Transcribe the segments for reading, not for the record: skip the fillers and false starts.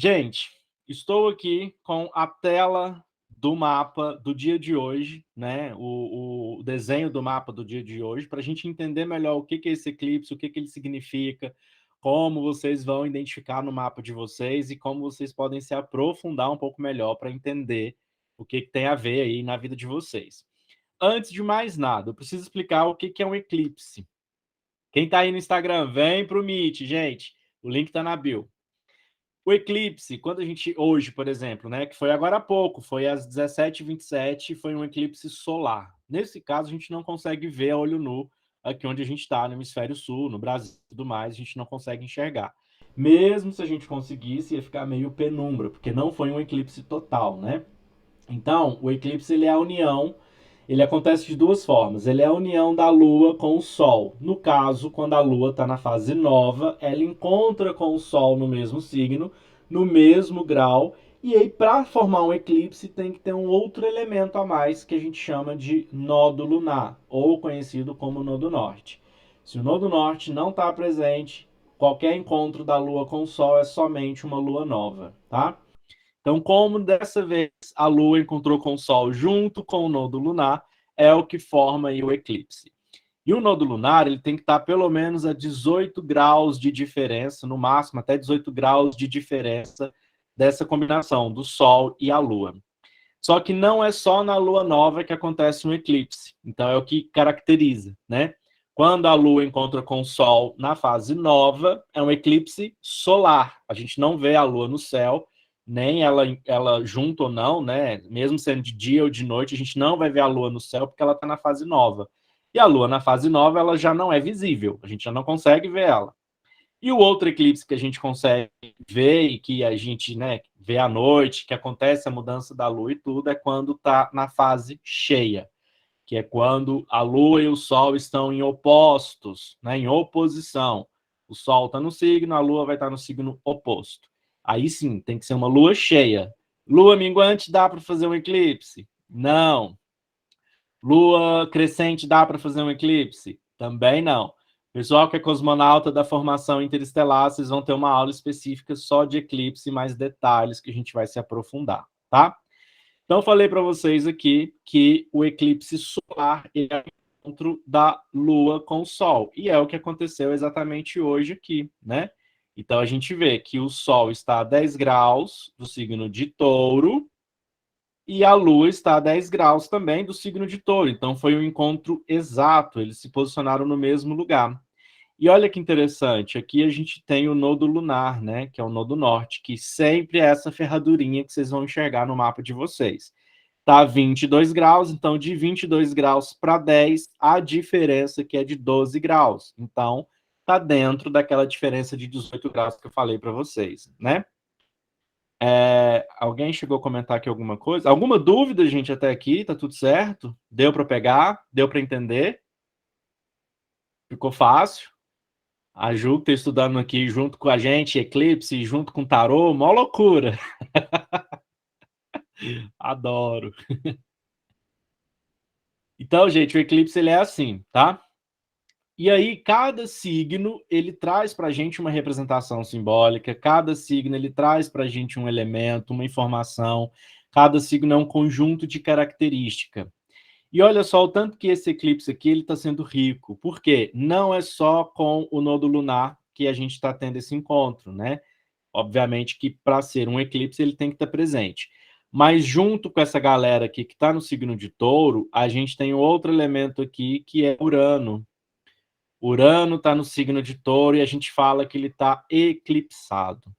Gente, estou aqui com a tela do mapa do dia de hoje, né? O desenho do mapa do dia de hoje, para a gente entender melhor o que é esse eclipse, o que ele significa, como vocês vão identificar no mapa de vocês e como vocês podem se aprofundar um pouco melhor para entender o que tem a ver aí na vida de vocês. Antes de mais nada, eu preciso explicar o que é um eclipse. Quem está aí no Instagram, vem para o Meet, gente. O link está na bio. O eclipse, quando a gente, hoje, por exemplo, né, que foi agora há pouco, foi às 17h27, foi um eclipse solar. Nesse caso, a gente não consegue ver a olho nu aqui onde a gente está, no hemisfério sul, no Brasil e tudo mais, a gente não consegue enxergar. Mesmo se a gente conseguisse, ia ficar meio penumbra, porque não foi um eclipse total, né? Então, o eclipse ele é a união, ele acontece de duas formas. Ele é a união da Lua com o Sol. No caso, quando a Lua está na fase nova, ela encontra com o Sol no mesmo signo, no mesmo grau. E aí, para formar um eclipse, tem que ter um outro elemento a mais que a gente chama de nodo lunar, ou conhecido como nodo norte. Se o nodo norte não está presente, qualquer encontro da Lua com o Sol é somente uma lua nova, tá? Então, como dessa vez a Lua encontrou com o Sol junto com o nodo lunar, é o que forma aí o eclipse. E o nodo lunar ele tem que estar pelo menos a 18 graus de diferença, no máximo até 18 graus de diferença dessa combinação do Sol e a Lua. Só que não é só na Lua nova que acontece um eclipse. Então é o que caracteriza, né? Quando a Lua encontra com o Sol na fase nova, é um eclipse solar. A gente não vê a Lua no céu, nem ela junto ou não, né? Mesmo sendo de dia ou de noite, a gente não vai ver a Lua no céu porque ela está na fase nova. E a Lua na fase nova, ela já não é visível. A gente já não consegue ver ela. E o outro eclipse que a gente consegue ver e que a gente, né, vê à noite, que acontece a mudança da Lua e tudo, é quando está na fase cheia, que é quando a Lua e o Sol estão em opostos, né, em oposição. O Sol está no signo, a Lua vai estar no signo oposto. Aí sim, tem que ser uma Lua cheia. Lua minguante dá para fazer um eclipse? Não. Lua crescente dá para fazer um eclipse? Também não. Pessoal que é cosmonauta da formação interestelar, vocês vão ter uma aula específica só de eclipse, mais detalhes que a gente vai se aprofundar, tá? Então, falei para vocês aqui que o eclipse solar é o encontro da Lua com o Sol. E é o que aconteceu exatamente hoje aqui, né? Então, a gente vê que o Sol está a 10 graus do signo de Touro, e a Lua está a 10 graus também do signo de Touro. Então foi um encontro exato, eles se posicionaram no mesmo lugar. E olha que interessante, aqui a gente tem o nodo lunar, né, que é o nodo norte, que sempre é essa ferradurinha que vocês vão enxergar no mapa de vocês. Tá 22 graus, então de 22 graus para 10, a diferença que é de 12 graus. Então, tá dentro daquela diferença de 18 graus que eu falei para vocês, né? Alguém chegou a comentar aqui alguma coisa? Alguma dúvida, gente, até aqui? Tá tudo certo? Deu para pegar? Deu para entender? Ficou fácil? A Ju que tá estudando aqui junto com a gente, Eclipse, junto com Tarô, mó loucura. Adoro. Então, gente, o eclipse ele é assim, tá? E aí, cada signo, ele traz para a gente uma representação simbólica, cada signo, ele traz para a gente um elemento, uma informação, cada signo é um conjunto de característica. E olha só o tanto que esse eclipse aqui ele está sendo rico. Por quê? Não é só com o nodo lunar que a gente está tendo esse encontro, né? Obviamente que para ser um eclipse ele tem que estar presente. Mas junto com essa galera aqui que está no signo de Touro, a gente tem outro elemento aqui que é Urano. Urano está no signo de Touro e a gente fala que ele está eclipsado.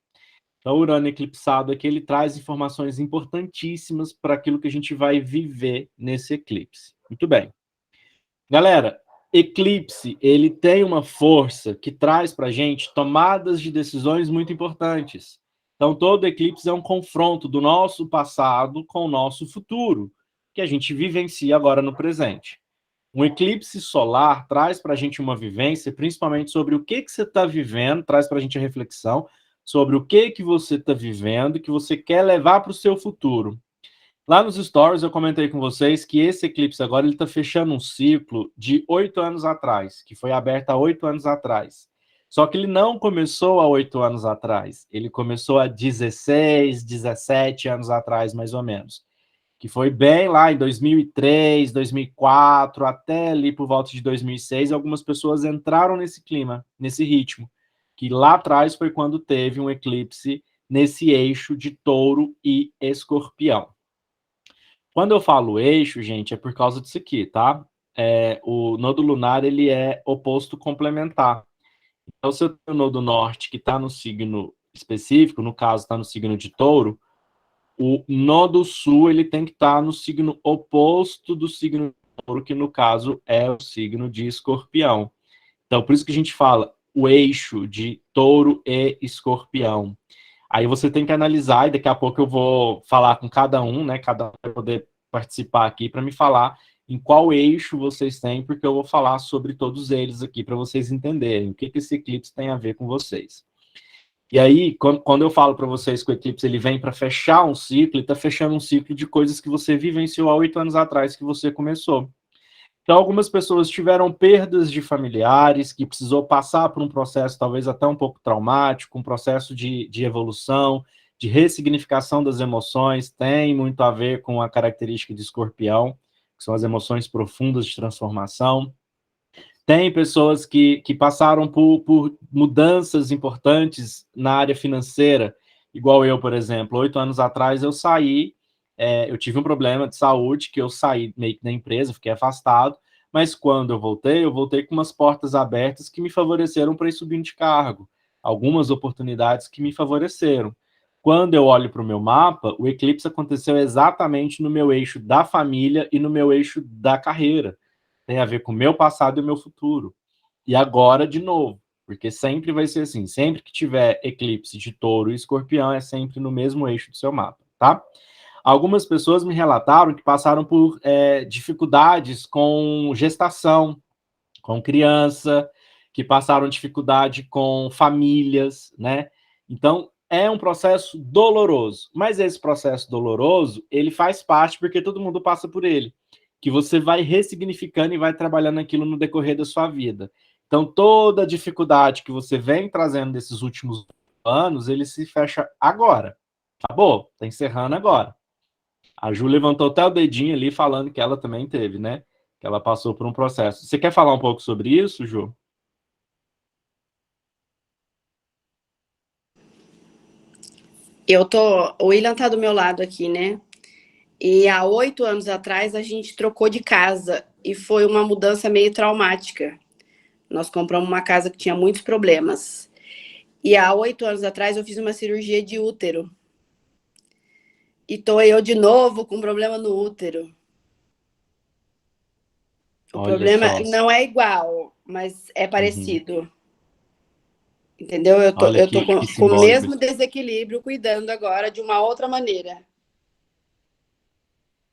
Então, o Urano eclipsado aqui, ele traz informações importantíssimas para aquilo que a gente vai viver nesse eclipse. Muito bem. Galera, eclipse, ele tem uma força que traz para a gente tomadas de decisões muito importantes. Então, todo eclipse é um confronto do nosso passado com o nosso futuro, que a gente vivencia agora no presente. Um eclipse solar traz para a gente uma vivência, principalmente sobre o que você está vivendo, traz para a gente a reflexão sobre o que você está vivendo e que você quer levar para o seu futuro. Lá nos stories eu comentei com vocês que esse eclipse agora ele está fechando um ciclo de 8 anos atrás, que foi aberto há 8 anos atrás. Só que ele não começou há 8 anos atrás. Ele começou há 16, 17 anos atrás, mais ou menos. Que foi bem lá em 2003, 2004, até ali por volta de 2006, algumas pessoas entraram nesse clima, nesse ritmo. Que lá atrás foi quando teve um eclipse nesse eixo de Touro e Escorpião. Quando eu falo eixo, gente, é por causa disso aqui, tá? O nodo lunar, ele é oposto complementar. Então, se eu tenho o nodo norte que está no signo específico, no caso está no signo de Touro, o nodo sul ele tem que estar no signo oposto do signo de Touro, que no caso é o signo de Escorpião. Então, por isso que a gente fala o eixo de Touro e Escorpião. Aí você tem que analisar, e daqui a pouco eu vou falar com cada um, né? Cada um vai poder participar aqui para me falar em qual eixo vocês têm, porque eu vou falar sobre todos eles aqui para vocês entenderem o que esse eclipse tem a ver com vocês. E aí, quando eu falo para vocês que o eclipse ele vem para fechar um ciclo, ele está fechando um ciclo de coisas que você vivenciou há 8 anos atrás que você começou. Então, algumas pessoas tiveram perdas de familiares, que precisou passar por um processo talvez até um pouco traumático, um processo de evolução, de ressignificação das emoções, tem muito a ver com a característica de Escorpião, que são as emoções profundas de transformação. Tem pessoas que passaram por mudanças importantes na área financeira, igual eu, por exemplo. 8 anos atrás eu saí, eu tive um problema de saúde, que eu saí meio que da empresa, fiquei afastado, mas quando eu voltei com umas portas abertas que me favoreceram para ir subindo de cargo. Algumas oportunidades que me favoreceram. Quando eu olho para o meu mapa, o eclipse aconteceu exatamente no meu eixo da família e no meu eixo da carreira. Tem a ver com o meu passado e o meu futuro. E agora, de novo, porque sempre vai ser assim, sempre que tiver eclipse de Touro e Escorpião, é sempre no mesmo eixo do seu mapa, tá? Algumas pessoas me relataram que passaram por dificuldades com gestação, com criança, que passaram dificuldade com famílias, né? Então, é um processo doloroso, mas esse processo doloroso, ele faz parte porque todo mundo passa por ele, que você vai ressignificando e vai trabalhando aquilo no decorrer da sua vida. Então, toda a dificuldade que você vem trazendo nesses últimos anos, ele se fecha agora. Acabou, tá encerrando agora. A Ju levantou até o dedinho ali falando que ela também teve, né? Que ela passou por um processo. Você quer falar um pouco sobre isso, Ju? O William tá do meu lado aqui, né? E há 8 anos atrás a gente trocou de casa e foi uma mudança meio traumática. Nós compramos uma casa que tinha muitos problemas. E há 8 anos atrás eu fiz uma cirurgia de útero. E tô eu de novo com problema no útero. O Olha problema só. não é igual, mas é Uhum. parecido. Entendeu? Eu tô, Olha eu tô que com o simbólico mesmo isso. desequilíbrio, cuidando agora de uma outra maneira.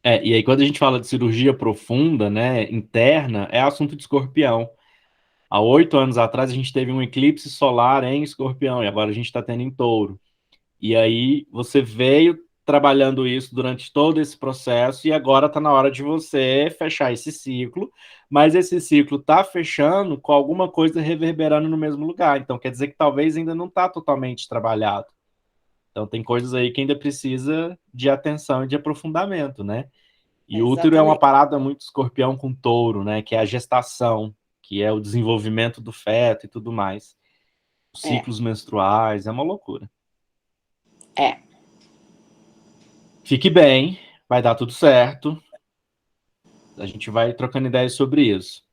E aí quando a gente fala de cirurgia profunda, né, interna, é assunto de Escorpião. Há 8 anos atrás a gente teve um eclipse solar em Escorpião e agora a gente está tendo em Touro. E aí você veio trabalhando isso durante todo esse processo e agora está na hora de você fechar esse ciclo, mas esse ciclo está fechando com alguma coisa reverberando no mesmo lugar. Então quer dizer que talvez ainda não está totalmente trabalhado. Então tem coisas aí que ainda precisa de atenção e de aprofundamento, né? E o útero é uma Exatamente. parada muito Escorpião com Touro, né? Que é a gestação, que é o desenvolvimento do feto e tudo mais. Os É, ciclos menstruais, é uma loucura. é. Fique bem, vai dar tudo certo. A gente vai trocando ideias sobre isso.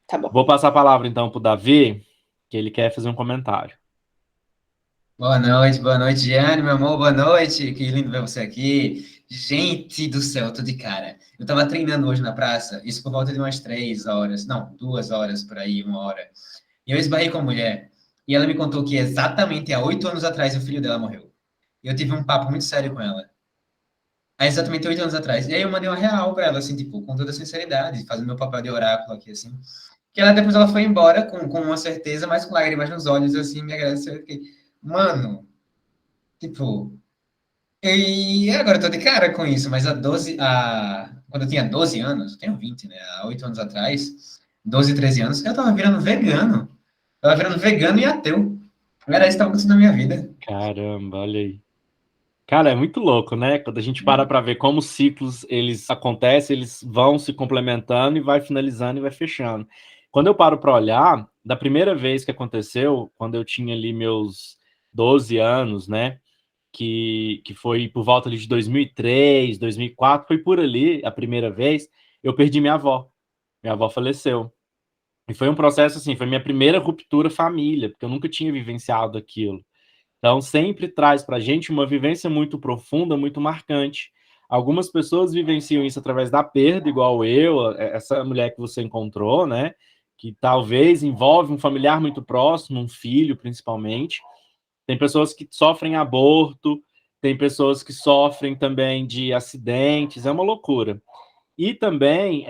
Tá bom. Vou passar a palavra então para o Davi, que ele quer fazer um comentário. Boa noite, Giane, meu amor, boa noite. Que lindo ver você aqui. Gente do céu, eu tô de cara. Eu tava treinando hoje na praça, isso por volta de umas 3 horas, não, 2 horas por aí, 1 hora. E eu esbarrei com a mulher, e ela me contou que exatamente há 8 anos atrás o filho dela morreu. E eu tive um papo muito sério com ela. Há exatamente 8 anos atrás. E aí eu mandei uma real pra ela, assim, tipo, com toda sinceridade, fazendo meu papel de oráculo aqui, assim. Que ela depois ela foi embora com uma certeza, mas com lágrimas nos olhos, assim, me agradeceu. Eu fiquei, mano, tipo, e agora eu tô de cara com isso, mas quando eu tinha 12 anos, eu tenho 20, né? Há 8 anos atrás, 12, 13 anos, eu tava virando vegano. Tava virando vegano e ateu. Era isso que estava acontecendo na minha vida. Caramba, olha aí. Cara, é muito louco, né? Quando a gente para ver como os ciclos eles acontecem, eles vão se complementando e vai finalizando e vai fechando. Quando eu paro para olhar, da primeira vez que aconteceu, quando eu tinha ali meus 12 anos, né? Que foi por volta ali de 2003, 2004, foi por ali a primeira vez, eu perdi minha avó. Minha avó faleceu. E foi um processo assim, foi minha primeira ruptura família, porque eu nunca tinha vivenciado aquilo. Então, sempre traz para a gente uma vivência muito profunda, muito marcante. Algumas pessoas vivenciam isso através da perda, igual eu, essa mulher que você encontrou, né? Que talvez envolve um familiar muito próximo, um filho principalmente. Tem pessoas que sofrem aborto, tem pessoas que sofrem também de acidentes, é uma loucura. E também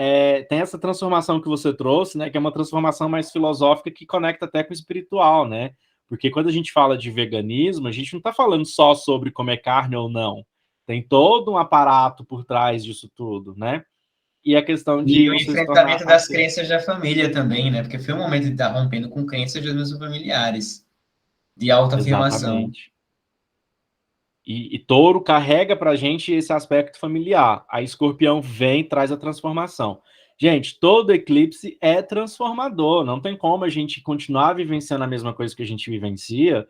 tem essa transformação que você trouxe, né? Que é uma transformação mais filosófica que conecta até com o espiritual, né? Porque quando a gente fala de veganismo, a gente não está falando só sobre comer carne ou não. Tem todo um aparato por trás disso tudo, né? E a questão E de o você se tornar enfrentamento das ateu. crenças da família também, né? Porque foi um momento de estar rompendo com crenças dos meus familiares, de autoafirmação. Exatamente. E touro carrega para a gente esse aspecto familiar. A escorpião vem, traz a transformação. Gente, todo eclipse é transformador. Não tem como a gente continuar vivenciando a mesma coisa que a gente vivencia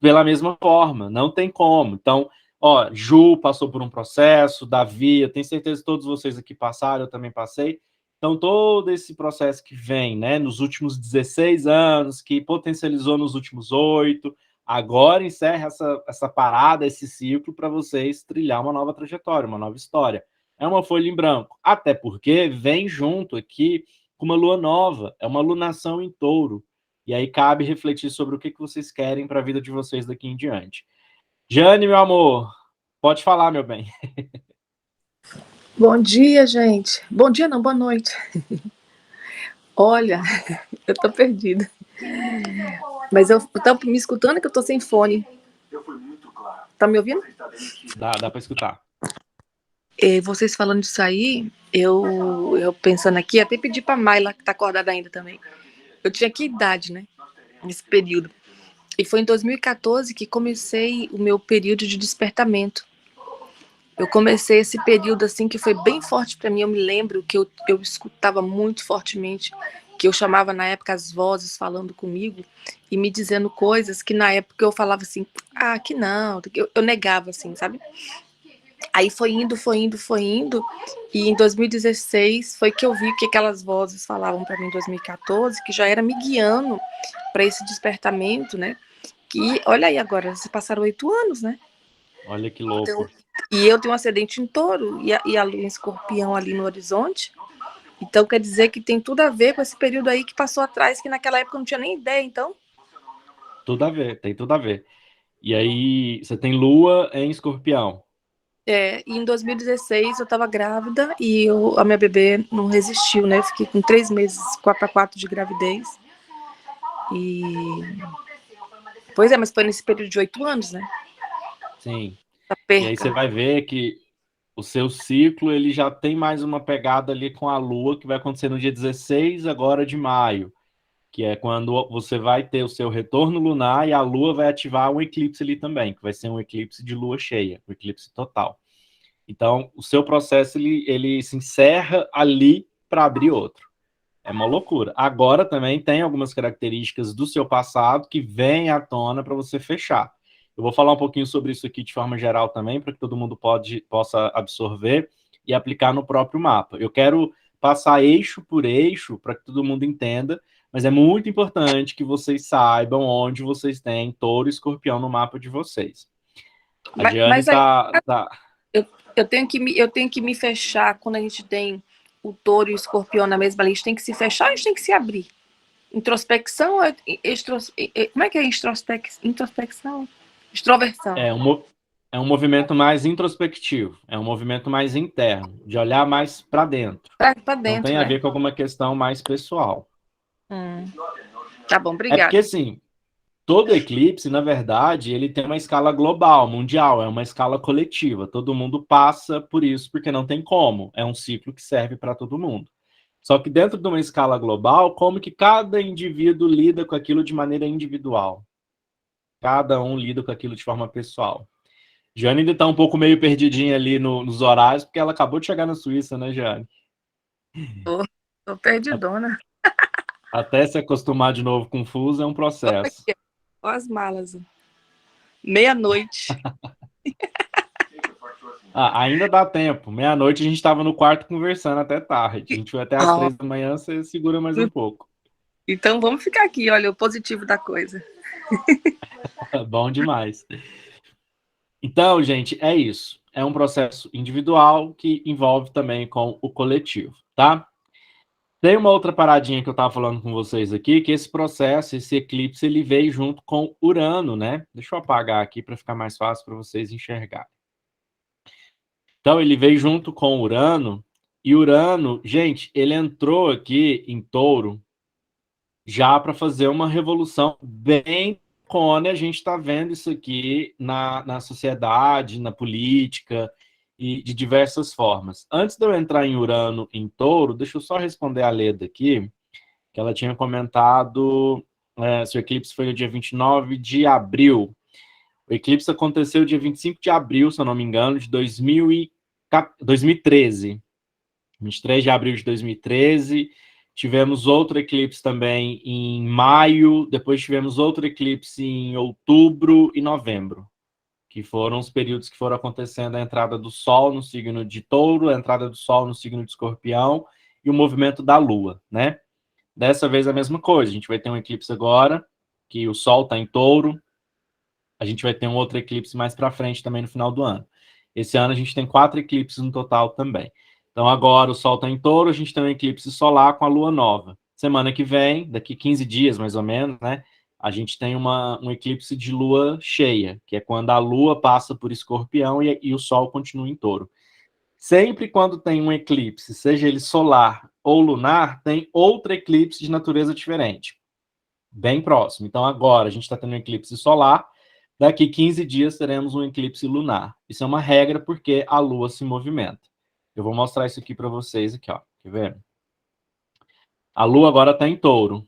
pela mesma forma. Não tem como. Então, ó, Ju passou por um processo, Davi, eu tenho certeza que todos vocês aqui passaram, eu também passei. Então, todo esse processo que vem, né, nos últimos 16 anos, que potencializou nos últimos 8, agora encerra essa parada, esse ciclo, para vocês trilhar uma nova trajetória, uma nova história. É uma folha em branco. Até porque vem junto aqui com uma lua nova, é uma lunação em touro. E aí cabe refletir sobre o que vocês querem para a vida de vocês daqui em diante. Jane, meu amor, pode falar, meu bem. Bom dia, gente. Bom dia, não, boa noite. Olha, eu tô perdida. Mas eu tô me escutando que eu tô sem fone. Tá me ouvindo? Dá para escutar. Vocês falando disso aí, eu pensando aqui, até pedi pra Mayla, que tá acordada ainda também. Eu tinha que idade, né? Nesse período. E foi em 2014 que comecei o meu período de despertamento. Eu comecei esse período assim que foi bem forte para mim. Eu me lembro que eu escutava muito fortemente, que eu chamava na época as vozes falando comigo e me dizendo coisas que na época eu falava assim, que não, eu negava assim, sabe? Aí foi indo, e em 2016 foi que eu vi o que aquelas vozes falavam para mim em 2014, que já era me guiando para esse despertamento, né? Que, olha aí agora, se passaram 8 anos, né? Olha que louco. E eu tenho um acidente em touro e a lua em escorpião ali no horizonte. Então quer dizer que tem tudo a ver com esse período aí que passou atrás, que naquela época eu não tinha nem ideia, então. Tudo a ver, tem tudo a ver. E aí, você tem lua em escorpião. E em 2016 eu estava grávida e a minha bebê não resistiu, né? Eu fiquei com 3 meses, 4 de gravidez. E. Pois é, mas foi nesse período de 8 anos, né? Sim. Da E aí perca. você vai ver que o seu ciclo ele já tem mais uma pegada ali com a lua, que vai acontecer no dia 16 agora de maio, que é quando você vai ter o seu retorno lunar e a lua vai ativar um eclipse ali também, que vai ser um eclipse de lua cheia, um eclipse total. Então, o seu processo ele se encerra ali para abrir outro. É uma loucura. Agora também tem algumas características do seu passado que vêm à tona para você fechar. Eu vou falar um pouquinho sobre isso aqui de forma geral também, para que todo mundo possa absorver e aplicar no próprio mapa. Eu quero passar eixo por eixo para que todo mundo entenda, mas é muito importante que vocês saibam onde vocês têm touro e escorpião no mapa de vocês. A Diane Mas aí tá... eu tenho que me fechar quando a gente tem o touro e o escorpião na mesma linha. A gente tem que se fechar ou a gente tem que se abrir? Introspecção ou como é que é introspecção? Extroversão. É um movimento mais introspectivo, é um movimento mais interno, de olhar mais para dentro. Pra Não dentro, tem a né? ver com alguma questão mais pessoal. Tá bom, É porque, obrigada. assim, todo eclipse, na verdade, ele tem uma escala global, mundial, é uma escala coletiva. Todo mundo passa por isso porque não tem como. É um ciclo que serve para todo mundo. Só que dentro de uma escala global, como que cada indivíduo lida com aquilo de maneira individual? Cada um lida com aquilo de forma pessoal. Jane ainda está um pouco meio perdidinha ali nos horários, porque ela acabou de chegar na Suíça, né, Jane? Tô perdidona. Até se acostumar de novo com o fuso é um processo. Olha as malas. Meia-noite. Ainda dá tempo. Meia-noite a gente estava no quarto conversando até tarde. A gente foi até às 3 da manhã, você segura mais um pouco. Então vamos ficar aqui, olha o positivo da coisa. Bom demais. Então, gente, é isso. É um processo individual que envolve também com o coletivo, tá? Tem uma outra paradinha que eu estava falando com vocês aqui, que esse processo, esse eclipse, ele veio junto com Urano, né? Deixa eu apagar aqui para ficar mais fácil para vocês enxergarem. Então, ele veio junto com Urano, e Urano, gente, ele entrou aqui em Touro já para fazer uma revolução bem quando a gente está vendo isso aqui na sociedade, na política e de diversas formas. Antes de eu entrar em Urano em Touro, deixa eu só responder a Leda aqui, que ela tinha comentado se o eclipse foi no dia 29 de abril. O eclipse aconteceu dia 25 de abril, se eu não me engano, de 2013. 23 de abril de 2013. Tivemos outro eclipse também em maio, depois tivemos outro eclipse em outubro e novembro, que foram os períodos que foram acontecendo a entrada do Sol no signo de Touro, a entrada do Sol no signo de Escorpião e o movimento da Lua, né? Dessa vez a mesma coisa, a gente vai ter um eclipse agora, que o Sol está em Touro, a gente vai ter um outro eclipse mais para frente também no final do ano. Esse ano a gente tem 4 eclipses no total também. Então agora o Sol está em Touro, a gente tem um eclipse solar com a Lua nova. Semana que vem, daqui 15 dias mais ou menos, né? A gente tem um eclipse de Lua cheia, que é quando a Lua passa por Escorpião e o Sol continua em Touro. Sempre quando tem um eclipse, seja ele solar ou lunar, tem outro eclipse de natureza diferente. Bem próximo. Então agora a gente está tendo um eclipse solar, daqui 15 dias teremos um eclipse lunar. Isso é uma regra porque a Lua se movimenta. Eu vou mostrar isso aqui para vocês aqui, ó. Quer ver? A Lua agora está em Touro.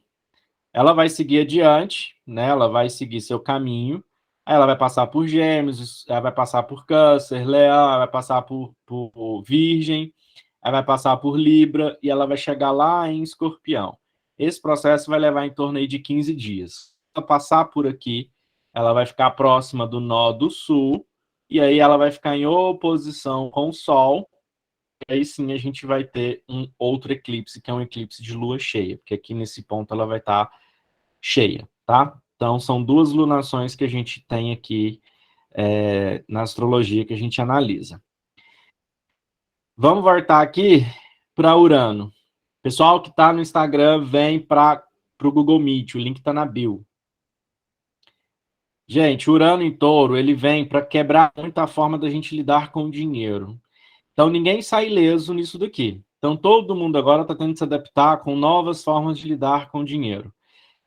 Ela vai seguir adiante, né? Ela vai seguir seu caminho. Aí ela vai passar por Gêmeos, ela vai passar por Câncer, Leão, ela vai passar por Virgem, ela vai passar por Libra e ela vai chegar lá em Escorpião. Esse processo vai levar em torno aí de 15 dias. Ela passar por aqui, ela vai ficar próxima do nó do Sul e aí ela vai ficar em oposição com o Sol. E aí sim a gente vai ter um outro eclipse, que é um eclipse de lua cheia, porque aqui nesse ponto ela vai estar cheia, tá? Então são 2 lunações que a gente tem aqui na astrologia que a gente analisa. Vamos voltar aqui para Urano. Pessoal que está no Instagram, vem para o Google Meet, o link está na bio. Gente, Urano em Touro, ele vem para quebrar muita forma da gente lidar com o dinheiro. Então, ninguém sai ileso nisso daqui. Então, todo mundo agora está tendo que se adaptar com novas formas de lidar com o dinheiro.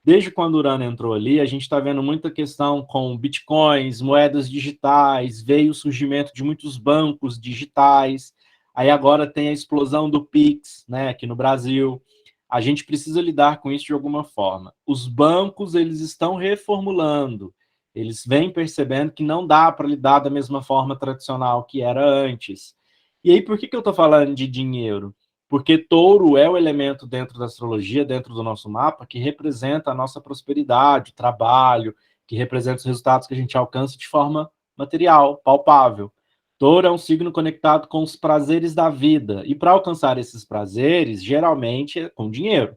Desde quando o Urano entrou ali, a gente está vendo muita questão com bitcoins, moedas digitais, veio o surgimento de muitos bancos digitais, aí agora tem a explosão do Pix, né, aqui no Brasil. A gente precisa lidar com isso de alguma forma. Os bancos, eles estão reformulando, eles vêm percebendo que não dá para lidar da mesma forma tradicional que era antes. E aí, por que eu estou falando de dinheiro? Porque Touro é o elemento dentro da astrologia, dentro do nosso mapa, que representa a nossa prosperidade, o trabalho, que representa os resultados que a gente alcança de forma material, palpável. Touro é um signo conectado com os prazeres da vida. E para alcançar esses prazeres, geralmente é com dinheiro.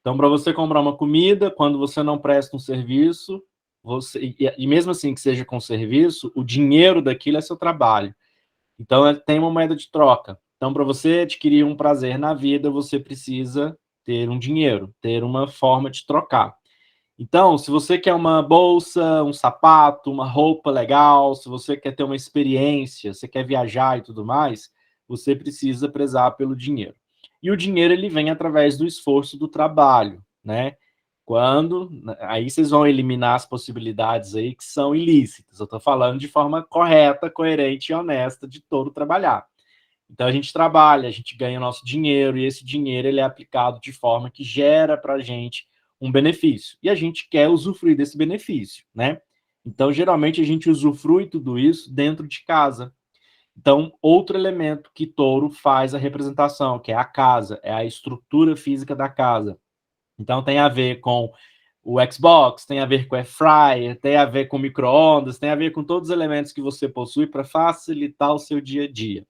Então, para você comprar uma comida, quando você não presta um serviço, e mesmo assim que seja com serviço, o dinheiro daquilo é seu trabalho. Então, tem uma moeda de troca. Então, para você adquirir um prazer na vida, você precisa ter um dinheiro, ter uma forma de trocar. Então, se você quer uma bolsa, um sapato, uma roupa legal, se você quer ter uma experiência, você quer viajar e tudo mais, você precisa prezar pelo dinheiro. E o dinheiro, ele vem através do esforço do trabalho, né? Aí vocês vão eliminar as possibilidades aí que são ilícitas. Eu estou falando de forma correta, coerente e honesta de todo trabalhar. Então a gente trabalha, a gente ganha nosso dinheiro, e esse dinheiro ele é aplicado de forma que gera para a gente um benefício. E a gente quer usufruir desse benefício, né? Então, geralmente, a gente usufrui tudo isso dentro de casa. Então, outro elemento que touro faz a representação, que é a casa, é a estrutura física da casa. Então, tem a ver com o Xbox, tem a ver com o Air Fryer, tem a ver com micro-ondas, tem a ver com todos os elementos que você possui para facilitar o seu dia a dia.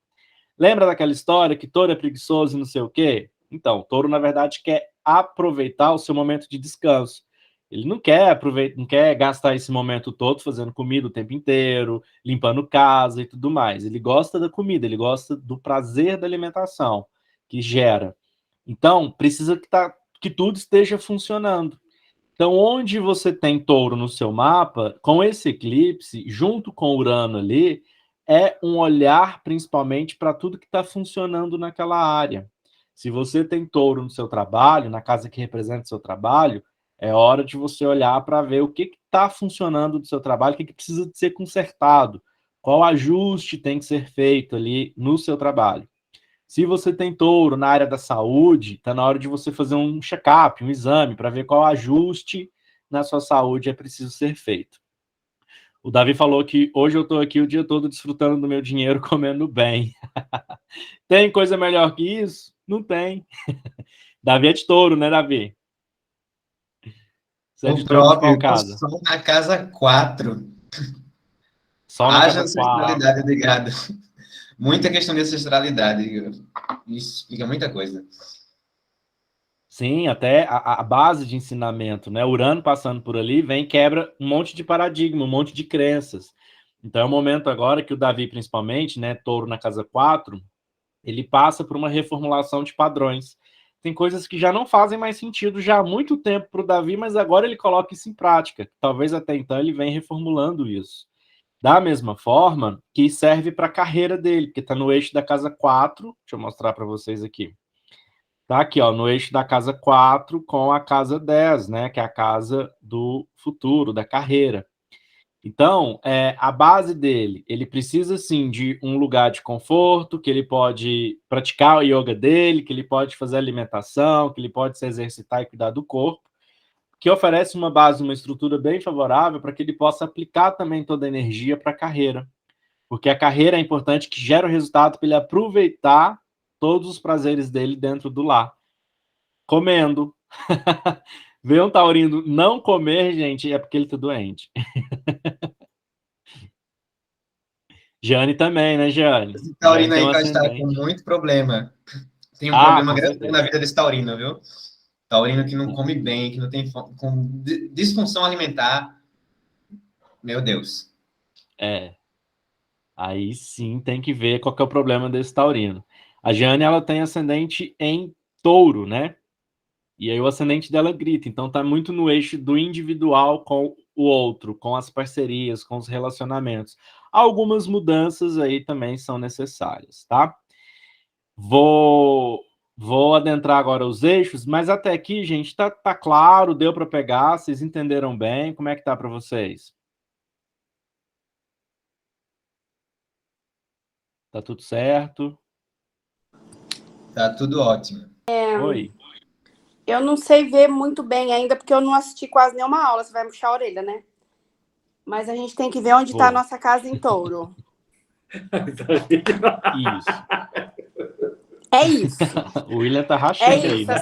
Lembra daquela história que touro é preguiçoso e não sei o quê? Então, o touro, na verdade, quer aproveitar o seu momento de descanso. Ele não quer não quer gastar esse momento todo fazendo comida o tempo inteiro, limpando casa e tudo mais. Ele gosta da comida, ele gosta do prazer da alimentação que gera. Então, precisa que tudo esteja funcionando. Então, onde você tem touro no seu mapa, com esse eclipse, junto com Urano ali, é um olhar principalmente para tudo que está funcionando naquela área. Se você tem touro no seu trabalho, na casa que representa o seu trabalho, é hora de você olhar para ver o que está funcionando do seu trabalho, o que precisa de ser consertado, qual ajuste tem que ser feito ali no seu trabalho. Se você tem touro na área da saúde, está na hora de você fazer um check-up, um exame, para ver qual ajuste na sua saúde é preciso ser feito. O Davi falou que hoje eu estou aqui o dia todo desfrutando do meu dinheiro, comendo bem. Tem coisa melhor que isso? Não tem. Davi é de touro, né, Davi? Você é de O touro de qual próprio, eu casa? sou na casa 4. Só na Haja casa 4. ancestralidade de gado. Muita questão de ancestralidade. Isso explica muita coisa. Sim, até a base de ensinamento, né? Urano passando por ali vem quebra um monte de paradigma, um monte de crenças. Então é o momento agora que o Davi, principalmente, né, touro na casa 4, ele passa por uma reformulação de padrões. Tem coisas que já não fazem mais sentido já há muito tempo para o Davi, mas agora ele coloca isso em prática. Talvez até então ele venha reformulando isso. Da mesma forma que serve para a carreira dele, que está no eixo da casa 4. Deixa eu mostrar para vocês aqui. Tá aqui, ó, no eixo da casa 4 com a casa 10, né? Que é a casa do futuro, da carreira. Então, a base dele, ele precisa, sim, de um lugar de conforto, que ele pode praticar o yoga dele, que ele pode fazer alimentação, que ele pode se exercitar e cuidar do corpo, que oferece uma base, uma estrutura bem favorável para que ele possa aplicar também toda a energia para a carreira. Porque a carreira é importante, que gera o resultado para ele aproveitar todos os prazeres dele dentro do lar. Comendo. Ver um taurino não comer, gente, é porque ele tá doente. Jane também, né, Jane? Esse Jane taurino tem aí um que está com ascendente. muito problema. Tem um Ah, problema com grande na certeza. vida desse taurino, viu? Taurino que não come bem, que não tem com disfunção alimentar. Meu Deus. Aí sim tem que ver qual que é o problema desse taurino. A Jane, ela tem ascendente em touro, né? E aí o ascendente dela grita. Então tá muito no eixo do individual com o outro, com as parcerias, com os relacionamentos. Algumas mudanças aí também são necessárias, tá? Vou adentrar agora os eixos, mas até aqui, gente, tá claro, deu para pegar, vocês entenderam bem? Como é que tá para vocês? Tá tudo certo? Tá tudo ótimo. Oi? Eu não sei ver muito bem ainda, porque eu não assisti quase nenhuma aula. Você vai puxar a orelha, né? Mas a gente tem que ver onde está a Vou. nossa casa em touro. Isso. É isso. O William tá É rachando aí, isso, né?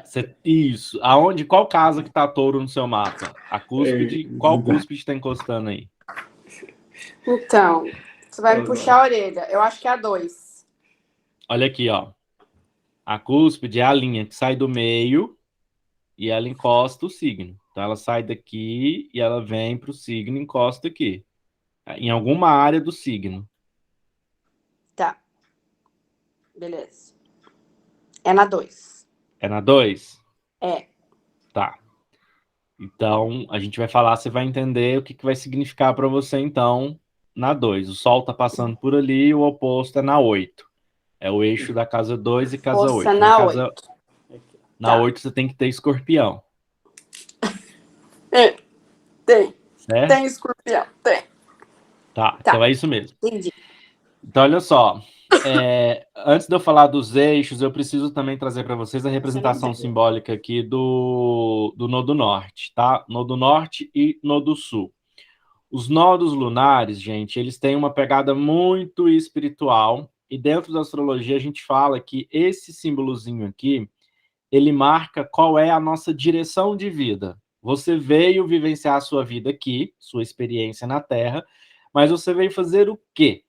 assim. Isso. Aonde, qual casa que tá touro no seu mapa? A cúspide, qual cúspide tá encostando aí? Então, você vai me puxar a orelha. Eu acho que é a 2. Olha aqui, ó. A cúspide é a linha que sai do meio e ela encosta o signo. Então ela sai daqui e ela vem pro signo e encosta aqui. Em alguma área do signo. Tá. Beleza. É na 2. É na 2? É. Tá. Então, a gente vai falar, você vai entender o que vai significar para você, então, na 2. O Sol tá passando por ali, o oposto é na 8. É o eixo da casa 2 e casa 8. Força na 8. Na Tá. 8 você tem que ter escorpião. Tem. Certo? Tem escorpião. Tem. Tá, Tá. então é isso mesmo. Entendi. Então, olha só. Antes de eu falar dos eixos, eu preciso também trazer para vocês a representação simbólica aqui do Nodo Norte, tá? Nodo Norte e Nodo Sul. Os nodos lunares, gente, eles têm uma pegada muito espiritual, e dentro da astrologia a gente fala que esse símbolozinho aqui, ele marca qual é a nossa direção de vida. Você veio vivenciar a sua vida aqui, sua experiência na Terra, mas você veio fazer o quê?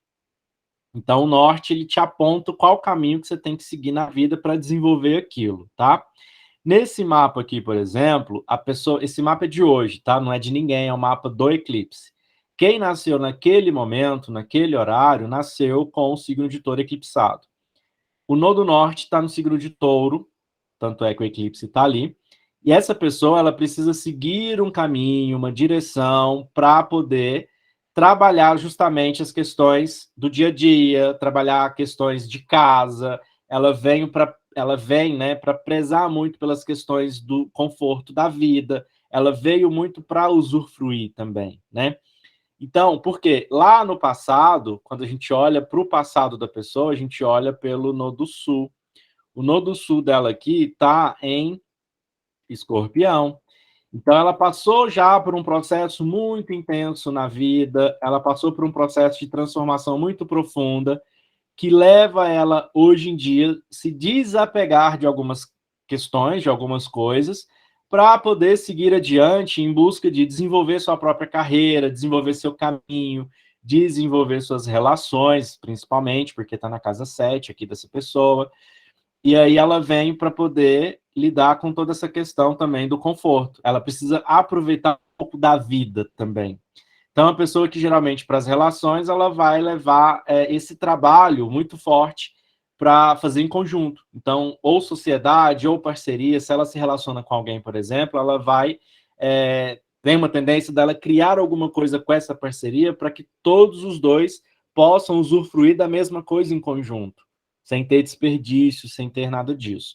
Então, o norte, ele te aponta qual caminho que você tem que seguir na vida para desenvolver aquilo, tá? Nesse mapa aqui, por exemplo, esse mapa é de hoje, tá? Não é de ninguém, é o mapa do eclipse. Quem nasceu naquele momento, naquele horário, nasceu com o signo de Touro eclipsado. O nodo norte está no signo de Touro, tanto é que o eclipse está ali. E essa pessoa, ela precisa seguir um caminho, uma direção, para poder trabalhar justamente as questões do dia a dia, trabalhar questões de casa. Ela vem, né, para prezar muito pelas questões do conforto da vida. Ela veio muito para usufruir também, né? Então, porque lá no passado, quando a gente olha para o passado da pessoa, a gente olha pelo nodo sul. O nodo sul dela aqui está em Escorpião. Então, ela passou já por um processo muito intenso na vida, ela passou por um processo de transformação muito profunda, que leva ela, hoje em dia, se desapegar de algumas questões, de algumas coisas, para poder seguir adiante em busca de desenvolver sua própria carreira, desenvolver seu caminho, desenvolver suas relações, principalmente, porque está na casa 7 aqui dessa pessoa. E aí ela vem para poder lidar com toda essa questão também do conforto. Ela precisa aproveitar um pouco da vida também. Então, a pessoa que geralmente para as relações, ela vai levar esse trabalho muito forte para fazer em conjunto. Então, ou sociedade, ou parceria, se ela se relaciona com alguém, por exemplo, ela vai... tem uma tendência dela criar alguma coisa com essa parceria para que todos os dois possam usufruir da mesma coisa em conjunto, sem ter desperdício, sem ter nada disso.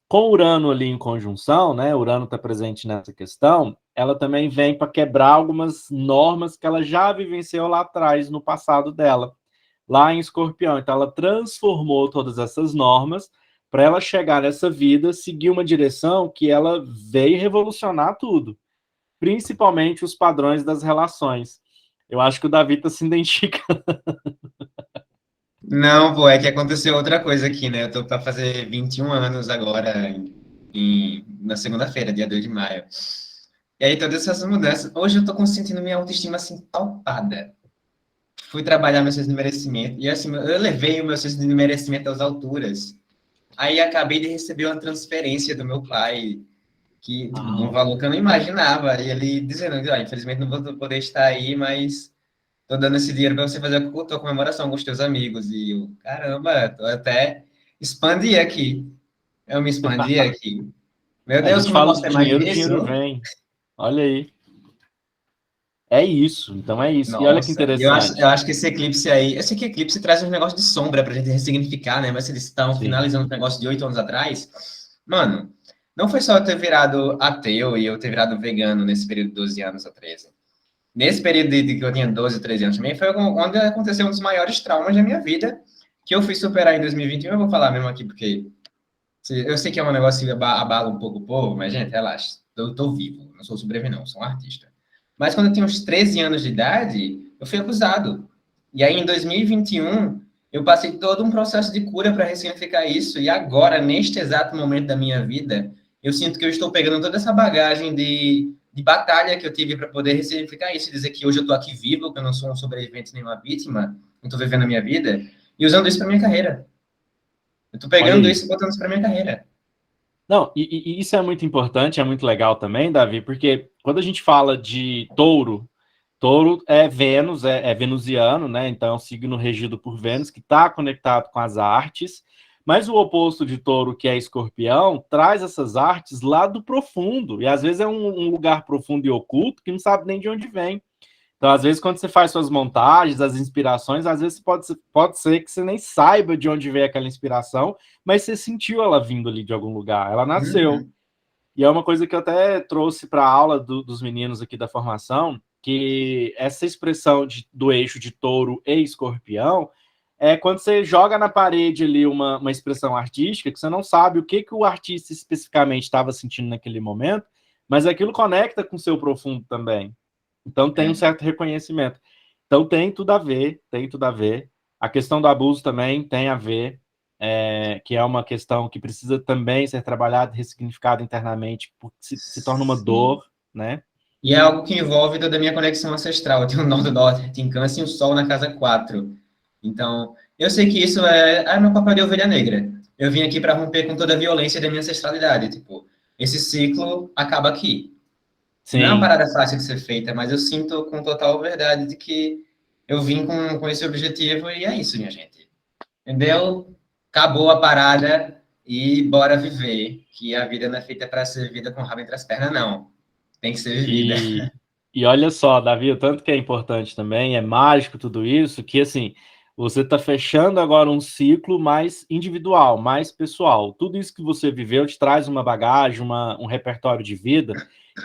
Com Urano ali em conjunção, né? Urano está presente nessa questão, ela também vem para quebrar algumas normas que ela já vivenciou lá atrás, no passado dela, lá em Escorpião. Então, ela transformou todas essas normas para ela chegar nessa vida, seguir uma direção que ela veio revolucionar tudo, principalmente os padrões das relações. Eu acho que o Davi está se identificando. Não, pô, é que aconteceu outra coisa aqui, né? Eu tô para fazer 21 anos agora, na segunda-feira, dia 2 de maio. E aí, todas essas mudanças. Hoje eu tô sentindo minha autoestima assim, topada. Fui trabalhar meu senso de merecimento, e assim, eu levei o meu senso de merecimento às alturas. Aí acabei de receber uma transferência do meu pai, que, tipo, de um valor que eu não imaginava. E ele dizendo, infelizmente não vou poder estar aí, mas tô dando esse dinheiro para você fazer a tua comemoração com os teus amigos. E eu, caramba, tô até expandi aqui. Eu me expandi aqui. Meu A Deus, gente como eu fala posso de ter mais dinheiro, o disso? dinheiro vem. Olha aí. É isso, então é isso. E olha que Nossa, eu interessante. acho que esse eclipse aí... Eu sei que eclipse traz um negócio de sombra pra gente ressignificar, né? Mas se eles estão Sim. finalizando um negócio de 8 anos atrás... Mano, não foi só eu ter virado ateu e eu ter virado vegano nesse período de 12 anos a 13. Nesse período de que eu tinha 12, 13 anos também, foi onde aconteceu um dos maiores traumas da minha vida, que eu fui superar em 2021. Eu vou falar mesmo aqui, porque eu sei que é um negócio que abala um pouco o povo, mas, gente, relaxa. Eu tô vivo, não sou sobreviver, não, sou um artista. Mas quando eu tinha uns 13 anos de idade, eu fui abusado. E aí, em 2021, eu passei todo um processo de cura para ressignificar isso. E agora, neste exato momento da minha vida, eu sinto que eu estou pegando toda essa bagagem de batalha que eu tive para poder ressignificar isso, dizer que hoje eu estou aqui vivo, que eu não sou um sobrevivente nem uma vítima, eu estou vivendo a minha vida, e usando isso para minha carreira. Eu estou Olha pegando aí. isso e botando isso para minha carreira. Não, e isso é muito importante, é muito legal também, Davi, porque quando a gente fala de touro, touro é Vênus, é venusiano, né? Então é um signo regido por Vênus, que está conectado com as artes, mas o oposto de touro, que é escorpião, traz essas artes lá do profundo, e às vezes é um lugar profundo e oculto que não sabe nem de onde vem. Então, às vezes, quando você faz suas montagens, as inspirações, às vezes pode ser que você nem saiba de onde veio aquela inspiração, mas você sentiu ela vindo ali de algum lugar, ela nasceu. Uhum. E é uma coisa que eu até trouxe para a aula dos meninos aqui da formação, que essa expressão do eixo de touro e escorpião, é quando você joga na parede ali uma expressão artística, que você não sabe o que o artista especificamente estava sentindo naquele momento, mas aquilo conecta com o seu profundo também. Então tem um certo reconhecimento. Então tem tudo a ver, tem tudo a ver. A questão do abuso também tem a ver, que é uma questão que precisa também ser trabalhada e ressignificada internamente, porque se torna uma dor, né? E é algo que envolve toda a minha conexão ancestral. Eu tenho um nó do norte em câncer e um sol na casa 4. Então, eu sei que isso é meu papel de ovelha negra. Eu vim aqui para romper com toda a violência da minha ancestralidade. Tipo, esse ciclo acaba aqui. Não é uma Sim. parada fácil de ser feita, mas eu sinto com total verdade de que eu vim com esse objetivo e é isso, minha gente. Entendeu? Acabou a parada e bora viver. Que a vida não é feita para ser vivida com o rabo entre as pernas, não. Tem que ser vivida. E olha só, Davi, o tanto que é importante também, é mágico tudo isso, que assim, você está fechando agora um ciclo mais individual, mais pessoal. Tudo isso que você viveu te traz uma bagagem, um repertório de vida,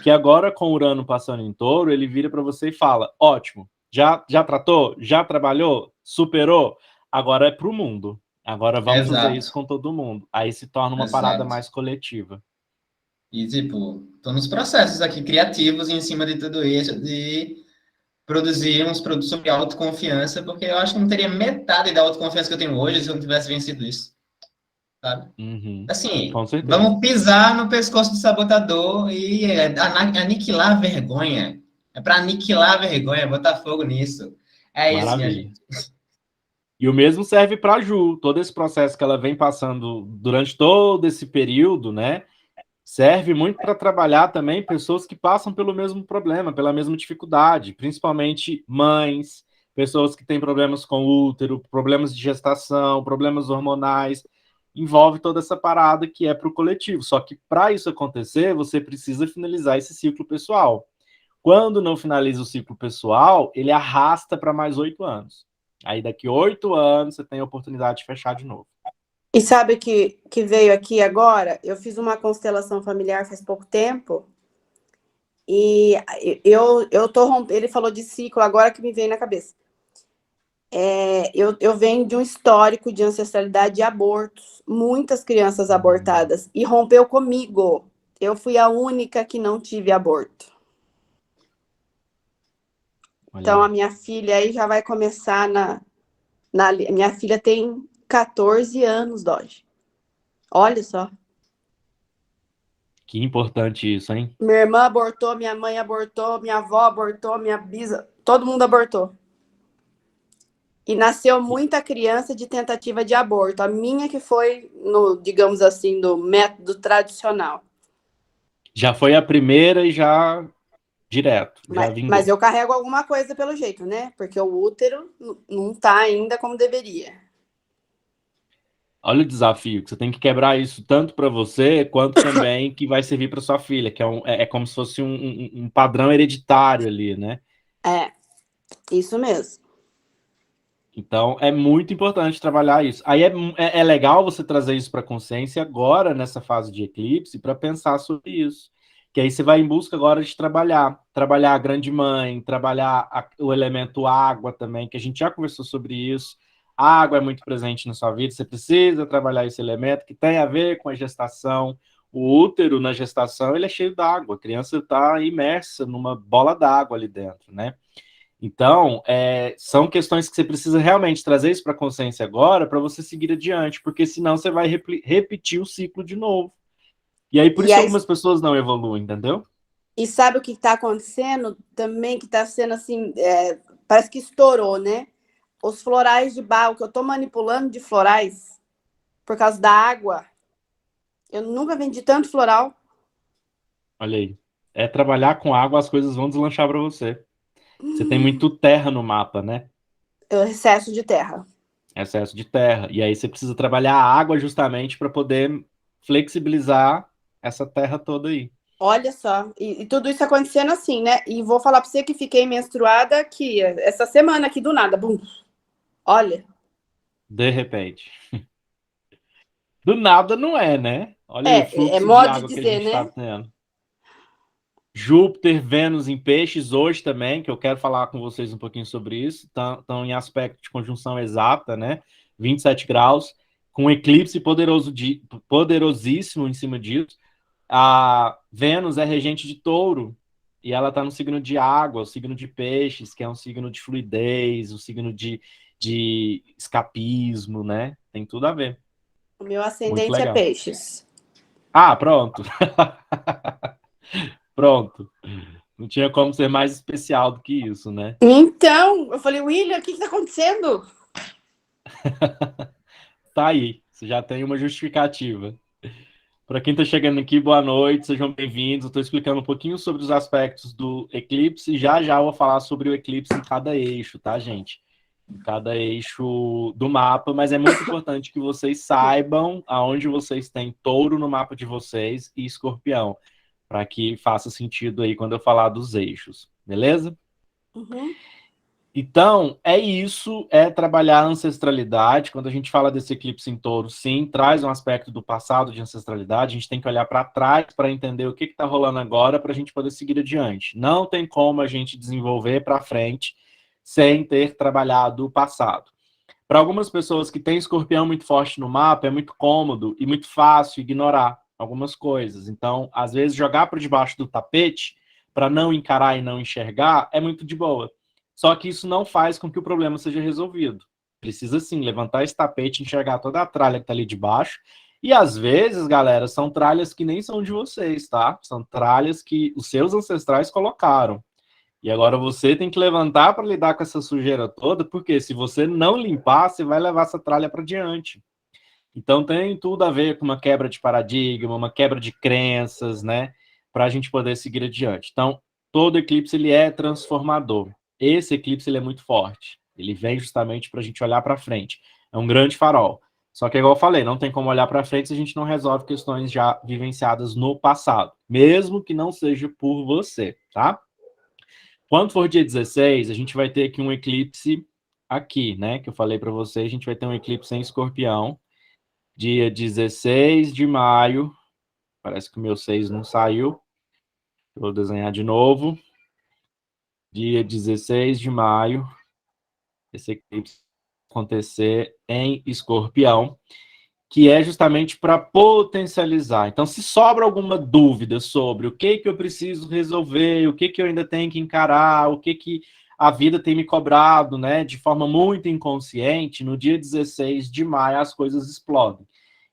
que agora com o Urano passando em Touro, ele vira para você e fala, ótimo, já tratou? Já trabalhou? Superou? Agora é para o mundo. Agora vamos fazer isso com todo mundo. Aí se torna uma parada mais coletiva. E, tipo, tô nos processos aqui criativos em cima de tudo isso, de produzir uns produtos sobre autoconfiança, porque eu acho que não teria metade da autoconfiança que eu tenho hoje se eu não tivesse vencido isso, sabe? Uhum, Assim, com certeza. vamos pisar no pescoço do sabotador e aniquilar a vergonha. É para aniquilar a vergonha, botar fogo nisso. É isso, minha Maravilha. gente. E o mesmo serve para a Ju. Todo esse processo que ela vem passando durante todo esse período, né? Serve muito para trabalhar também pessoas que passam pelo mesmo problema, pela mesma dificuldade, principalmente mães, pessoas que têm problemas com o útero, problemas de gestação, problemas hormonais. Envolve toda essa parada que é para o coletivo. Só que para isso acontecer, você precisa finalizar esse ciclo pessoal. Quando não finaliza o ciclo pessoal, ele arrasta para mais 8 anos. Aí daqui 8 anos você tem a oportunidade de fechar de novo. E sabe que veio aqui agora? Eu fiz uma constelação familiar faz pouco tempo. E eu tô rompendo. Ele falou de ciclo agora que me veio na cabeça. Eu venho de um histórico de ancestralidade de abortos, muitas crianças abortadas, e rompeu comigo. Eu fui a única que não tive aborto. Então, a minha filha aí já vai começar minha filha tem 14 anos, Dodge. Olha só. Que importante isso, hein? Minha irmã abortou, minha mãe abortou, minha avó abortou, minha bisa, todo mundo abortou. E nasceu muita criança de tentativa de aborto. A minha que foi, digamos assim, no método tradicional. Já foi a primeira e já direto, já vingou. Mas eu carrego alguma coisa pelo jeito, né? Porque o útero não está ainda como deveria. Olha o desafio, que você tem que quebrar isso tanto para você, quanto também que vai servir para sua filha, que é como se fosse um padrão hereditário ali, né? É, isso mesmo. Então, é muito importante trabalhar isso. Aí é legal você trazer isso para a consciência agora, nessa fase de eclipse, para pensar sobre isso. Que aí você vai em busca agora de trabalhar a grande mãe, trabalhar o elemento água também, que a gente já conversou sobre isso. A água é muito presente na sua vida, você precisa trabalhar esse elemento que tem a ver com a gestação. O útero na gestação, ele é cheio d'água, a criança está imersa numa bola d'água ali dentro, né? Então, são questões que você precisa realmente trazer isso para a consciência agora para você seguir adiante, porque senão você vai repetir o ciclo de novo. E aí, por isso, algumas pessoas não evoluem, entendeu? E sabe o que está acontecendo também, que está sendo assim, parece que estourou, né? Os florais de barro, que eu estou manipulando de florais, por causa da água. Eu nunca vendi tanto floral. Olha aí. É trabalhar com água, as coisas vão deslanchar para você. Você tem muito terra no mapa, né? Excesso de terra. Excesso de terra. E aí você precisa trabalhar a água justamente para poder flexibilizar essa terra toda aí. Olha só, e tudo isso acontecendo assim, né? E vou falar para você que fiquei menstruada aqui, essa semana aqui do nada, bum. Olha. De repente. Do nada não é, né? Olha aí o fluxo de modo de água que a dizer, gente está né? tendo. Júpiter, Vênus em Peixes hoje também, que eu quero falar com vocês um pouquinho sobre isso. Estão em aspecto de conjunção exata, né? 27 graus, com um eclipse poderosíssimo em cima disso. A Vênus é regente de Touro, e ela está no signo de água, o signo de Peixes, que é um signo de fluidez, o signo de escapismo, né? Tem tudo a ver. O meu Muito ascendente é legal. peixes. Ah, pronto. Pronto. Não tinha como ser mais especial do que isso, né? Então, eu falei, William, o que está acontecendo? Tá aí. Você já tem uma justificativa. Para quem está chegando aqui, boa noite, sejam bem-vindos. Eu estou explicando um pouquinho sobre os aspectos do eclipse e já já eu vou falar sobre o eclipse em cada eixo, tá, gente? Em cada eixo do mapa, mas é muito importante que vocês saibam aonde vocês têm touro no mapa de vocês e escorpião, para que faça sentido aí quando eu falar dos eixos, beleza? Uhum. Então, é isso, é trabalhar a ancestralidade. Quando a gente fala desse eclipse em touro, sim, traz um aspecto do passado de ancestralidade. A gente tem que olhar para trás para entender o que está rolando agora para a gente poder seguir adiante. Não tem como a gente desenvolver para frente sem ter trabalhado o passado. Para algumas pessoas que têm escorpião muito forte no mapa, é muito cômodo e muito fácil ignorar algumas coisas. Então, às vezes, jogar por debaixo do tapete para não encarar e não enxergar é muito de boa. Só que isso não faz com que o problema seja resolvido. Precisa, sim, levantar esse tapete, enxergar toda a tralha que está ali de baixo. E, às vezes, galera, são tralhas que nem são de vocês, tá? São tralhas que os seus ancestrais colocaram. E agora você tem que levantar para lidar com essa sujeira toda, porque se você não limpar, você vai levar essa tralha para diante. Então tem tudo a ver com uma quebra de paradigma, uma quebra de crenças, né? Para a gente poder seguir adiante. Então, todo eclipse ele é transformador. Esse eclipse ele é muito forte. Ele vem justamente para a gente olhar para frente. É um grande farol. Só que, igual eu falei, não tem como olhar para frente se a gente não resolve questões já vivenciadas no passado, mesmo que não seja por você, tá? Quando for dia 16, a gente vai ter aqui um eclipse aqui, né? Que eu falei para vocês, a gente vai ter um eclipse em Escorpião, dia 16 de maio. Parece que o meu 6 não saiu. Vou desenhar de novo. Dia 16 de maio, esse eclipse vai acontecer em Escorpião, que é justamente para potencializar. Então, se sobra alguma dúvida sobre o que eu preciso resolver, o que eu ainda tenho que encarar, o que a vida tem me cobrado, né, de forma muito inconsciente, no dia 16 de maio as coisas explodem.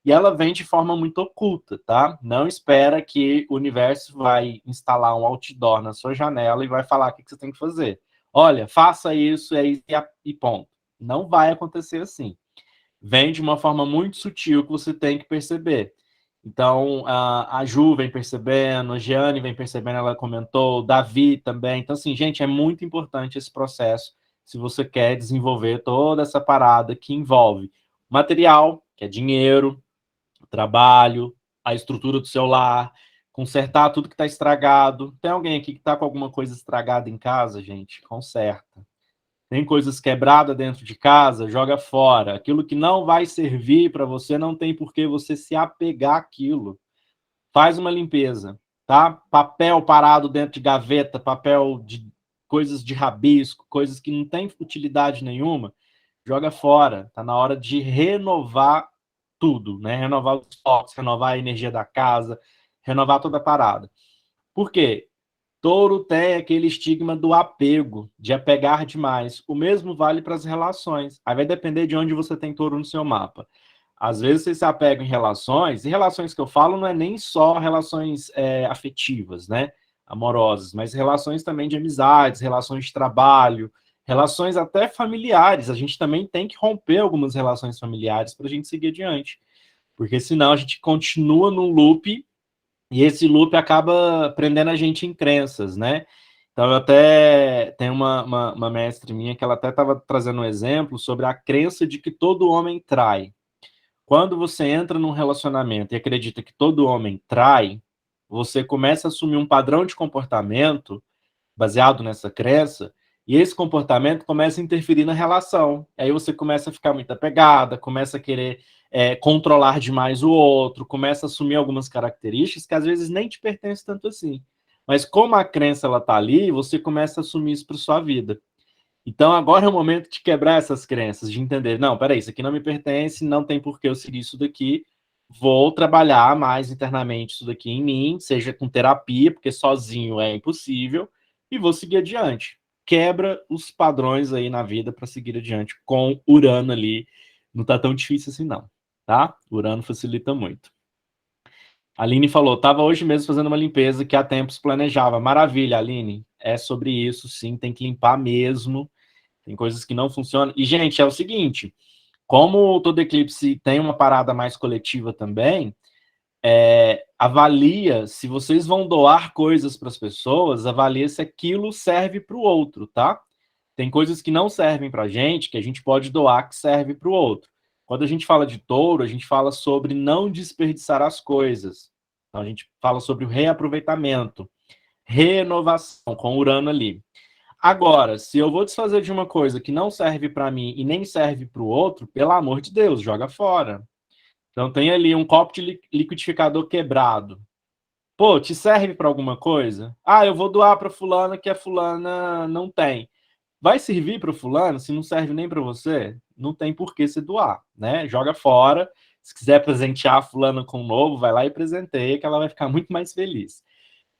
E ela vem de forma muito oculta, tá? Não espera que o universo vai instalar um outdoor na sua janela e vai falar o que você tem que fazer. Olha, faça isso e ponto. Não vai acontecer assim. Vem de uma forma muito sutil que você tem que perceber. Então, a Ju vem percebendo, a Jeane vem percebendo, ela comentou, o Davi também. Então, assim, gente, é muito importante esse processo se você quer desenvolver toda essa parada que envolve material, que é dinheiro, trabalho, a estrutura do seu lar, consertar tudo que está estragado. Tem alguém aqui que está com alguma coisa estragada em casa, gente? Conserta. Tem coisas quebradas dentro de casa, joga fora. Aquilo que não vai servir para você, não tem por que você se apegar àquilo. Faz uma limpeza, tá? Papel parado dentro de gaveta, papel de coisas de rabisco, coisas que não têm utilidade nenhuma, joga fora. Tá na hora de renovar tudo, né? Renovar os estoques, renovar a energia da casa, renovar toda a parada. Por quê? Touro tem aquele estigma do apego, de apegar demais. O mesmo vale para as relações. Aí vai depender de onde você tem touro no seu mapa. Às vezes você se apega em relações, e relações que eu falo não é nem só relações afetivas, né? Amorosas, mas relações também de amizades, relações de trabalho, relações até familiares. A gente também tem que romper algumas relações familiares para a gente seguir adiante. Porque senão a gente continua num loop e esse loop acaba prendendo a gente em crenças, né? Então, eu até tenho uma mestre minha que ela até estava trazendo um exemplo sobre a crença de que todo homem trai. Quando você entra num relacionamento e acredita que todo homem trai, você começa a assumir um padrão de comportamento baseado nessa crença, e esse comportamento começa a interferir na relação. Aí você começa a ficar muito apegada, começa a querer controlar demais o outro, começa a assumir algumas características que às vezes nem te pertencem tanto assim. Mas como a crença ela tá ali, você começa a assumir isso para sua vida. Então agora é o momento de quebrar essas crenças, de entender, não, peraí, isso aqui não me pertence, não tem por que eu seguir isso daqui, vou trabalhar mais internamente isso daqui em mim, seja com terapia, porque sozinho é impossível, e vou seguir adiante. Quebra os padrões aí na vida para seguir adiante com Urano ali. Não tá tão difícil assim não, tá? Urano facilita muito. A Aline falou, estava hoje mesmo fazendo uma limpeza que há tempos planejava. Maravilha, Aline. É sobre isso, sim, tem que limpar mesmo. Tem coisas que não funcionam. E, gente, é o seguinte, como todo eclipse tem uma parada mais coletiva também, avalia se vocês vão doar coisas para as pessoas, avalia se aquilo serve para o outro, tá? Tem coisas que não servem para a gente, que a gente pode doar, que serve para o outro. Quando a gente fala de touro, a gente fala sobre não desperdiçar as coisas. Então, a gente fala sobre o reaproveitamento, renovação, com Urano ali. Agora, se eu vou desfazer de uma coisa que não serve para mim e nem serve para o outro, pelo amor de Deus, joga fora. Então, tem ali um copo de liquidificador quebrado. Pô, te serve para alguma coisa? Ah, eu vou doar para fulana que a fulana não tem. Vai servir para o fulano? Se não serve nem para você, não tem por que se doar, né? Joga fora. Se quiser presentear a fulana com um novo, vai lá e presenteia, que ela vai ficar muito mais feliz.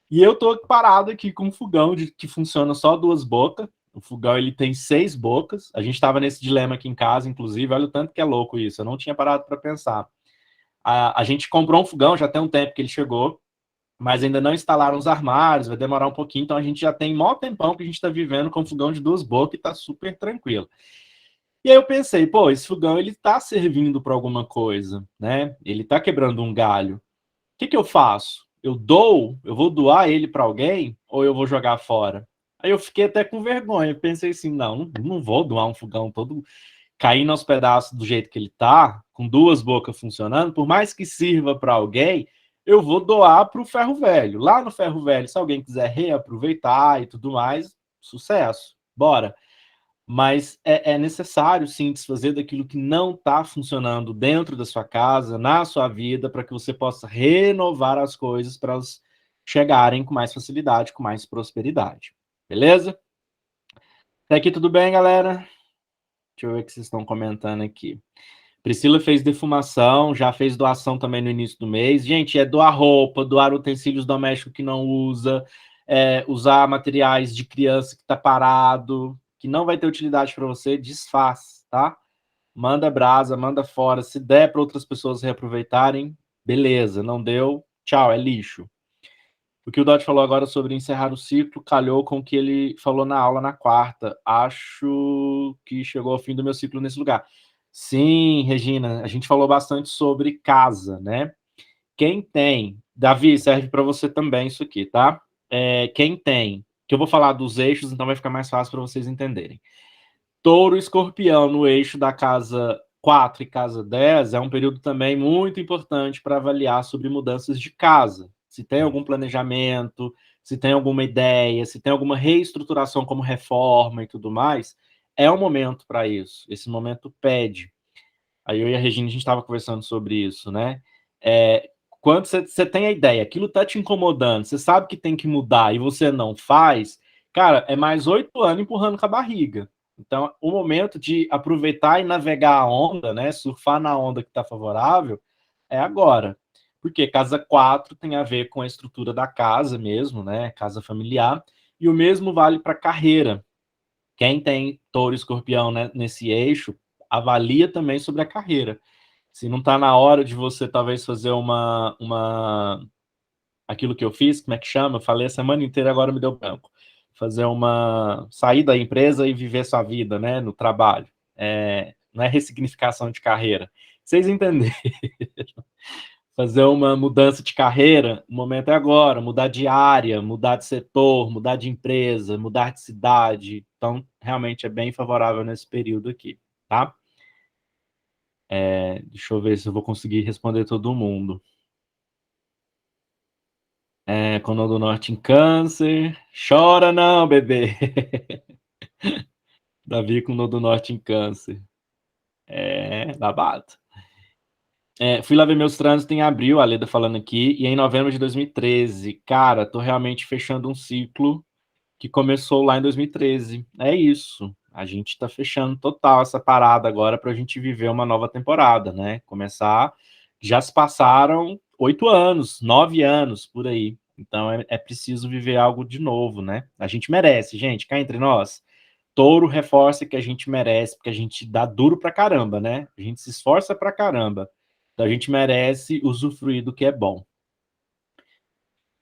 E eu tô parado aqui com um fogão que funciona só 2 bocas. O fogão ele tem 6 bocas. A gente estava nesse dilema aqui em casa, inclusive. Olha o tanto que é louco isso. Eu não tinha parado para pensar. A gente comprou um fogão, já tem um tempo que ele chegou, mas ainda não instalaram os armários, vai demorar um pouquinho. Então a gente já tem maior tempão que a gente está vivendo com um fogão de 2 bocas e está super tranquilo. E aí eu pensei, pô, esse fogão ele está servindo para alguma coisa, né? Ele está quebrando um galho. O que eu faço? Eu dou? Eu vou doar ele para alguém ou eu vou jogar fora? Aí eu fiquei até com vergonha. Pensei assim, não vou doar um fogão todo caindo aos pedaços do jeito que ele tá, com 2 bocas funcionando, por mais que sirva para alguém, eu vou doar para o ferro velho. Lá no ferro velho, se alguém quiser reaproveitar e tudo mais, sucesso, bora. Mas é necessário, sim, desfazer daquilo que não está funcionando dentro da sua casa, na sua vida, para que você possa renovar as coisas para elas chegarem com mais facilidade, com mais prosperidade. Beleza? Até aqui tudo bem, galera? Deixa eu ver o que vocês estão comentando aqui. Priscila fez defumação, já fez doação também no início do mês. Gente, é doar roupa, doar utensílios domésticos que não usa, usar materiais de criança que está parado, que não vai ter utilidade para você, desfaz, tá? Manda brasa, manda fora. Se der para outras pessoas reaproveitarem, beleza. Não deu, tchau, é lixo. O que o Dot falou agora sobre encerrar o ciclo calhou com o que ele falou na aula na quarta. Acho que chegou ao fim do meu ciclo nesse lugar. Sim, Regina, a gente falou bastante sobre casa, né? Quem tem, Davi, serve para você também isso aqui, tá? Quem tem, que eu vou falar dos eixos, então vai ficar mais fácil para vocês entenderem. Touro e Escorpião no eixo da casa 4 e casa 10 é um período também muito importante para avaliar sobre mudanças de casa. Se tem algum planejamento, se tem alguma ideia, se tem alguma reestruturação como reforma e tudo mais, é o momento para isso. Esse momento pede. Aí eu e a Regina, a gente estava conversando sobre isso, né? Quando você tem a ideia, aquilo está te incomodando, você sabe que tem que mudar e você não faz, cara, é mais 8 anos empurrando com a barriga. Então, o momento de aproveitar e navegar a onda, né? Surfar na onda que está favorável, é agora. Porque casa 4 tem a ver com a estrutura da casa mesmo, né? Casa familiar. E o mesmo vale para carreira. Quem tem touro e escorpião, né, nesse eixo, avalia também sobre a carreira. Se não está na hora de você talvez fazer aquilo que eu fiz, como é que chama? Eu falei a semana inteira, agora me deu branco. Fazer sair da empresa e viver sua vida, né, no trabalho. Não é ressignificação de carreira. Vocês entenderam? Fazer uma mudança de carreira, o momento é agora, mudar de área, mudar de setor, mudar de empresa, mudar de cidade. Então, realmente é bem favorável nesse período aqui, tá? Deixa eu ver se eu vou conseguir responder todo mundo. Condor do Norte em Câncer. Chora não, bebê. Davi com Condor do Norte em Câncer. Babado. Fui lá ver meus trânsitos em abril, a Leda falando aqui, e em novembro de 2013. Cara, tô realmente fechando um ciclo que começou lá em 2013. É isso. A gente tá fechando total essa parada agora pra gente viver uma nova temporada, né? Começar. Já se passaram 8 anos, 9 anos por aí. Então é preciso viver algo de novo, né? A gente merece, gente, cá entre nós. Touro reforça que a gente merece, porque a gente dá duro pra caramba, né? A gente se esforça pra caramba. Então a gente merece usufruir do que é bom.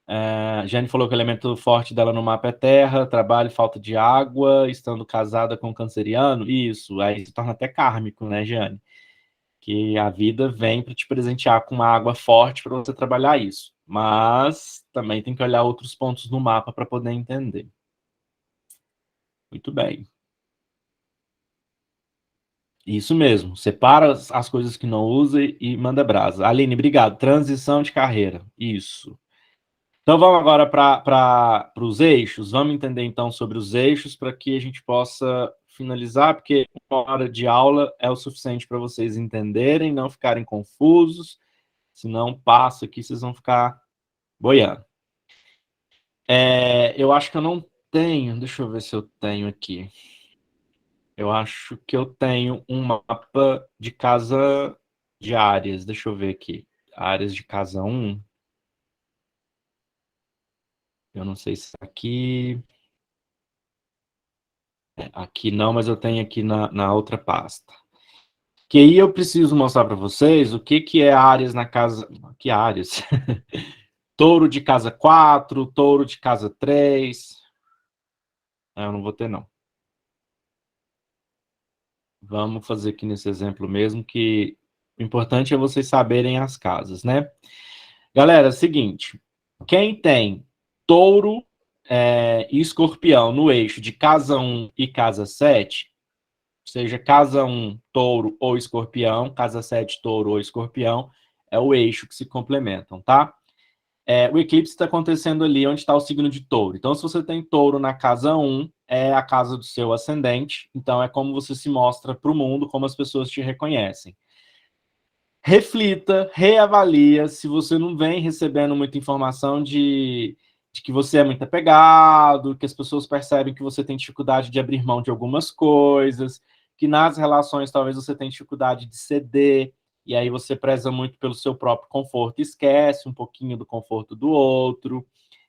A Jane falou que o elemento forte dela no mapa é terra, trabalho, falta de água, estando casada com um canceriano. Isso, aí se torna até kármico, né, Jane? Que a vida vem para te presentear com uma água forte para você trabalhar isso. Mas também tem que olhar outros pontos no mapa para poder entender. Muito bem. Isso mesmo. Separa as coisas que não usa e manda brasa. Aline, obrigado. Transição de carreira. Isso. Então vamos agora para os eixos. Vamos entender então sobre os eixos para que a gente possa finalizar, porque 1 hora de aula é o suficiente para vocês entenderem, não ficarem confusos. Se não passa aqui, vocês vão ficar boiando. Eu acho que eu não tenho. Deixa eu ver se eu tenho aqui. Eu acho que eu tenho um mapa de casa de áreas. Deixa eu ver aqui. Áreas de casa 1. Eu não sei se aqui. Aqui não, mas eu tenho aqui na outra pasta. Que aí eu preciso mostrar para vocês o que é áreas na casa. Que áreas? Touro de casa 4, touro de casa 3. Eu não vou ter, não. Vamos fazer aqui nesse exemplo mesmo, que o importante é vocês saberem as casas, né? Galera, é o seguinte. Quem tem touro e escorpião no eixo de casa 1 e casa 7, seja casa 1, touro ou escorpião, casa 7, touro ou escorpião, é o eixo que se complementam, tá? O eclipse está acontecendo ali onde está o signo de touro. Então, se você tem touro na casa 1, é a casa do seu ascendente. Então, é como você se mostra para o mundo, como as pessoas te reconhecem. Reflita, reavalia se você não vem recebendo muita informação de que você é muito apegado, que as pessoas percebem que você tem dificuldade de abrir mão de algumas coisas, que nas relações talvez você tenha dificuldade de ceder, e aí você preza muito pelo seu próprio conforto e esquece um pouquinho do conforto do outro,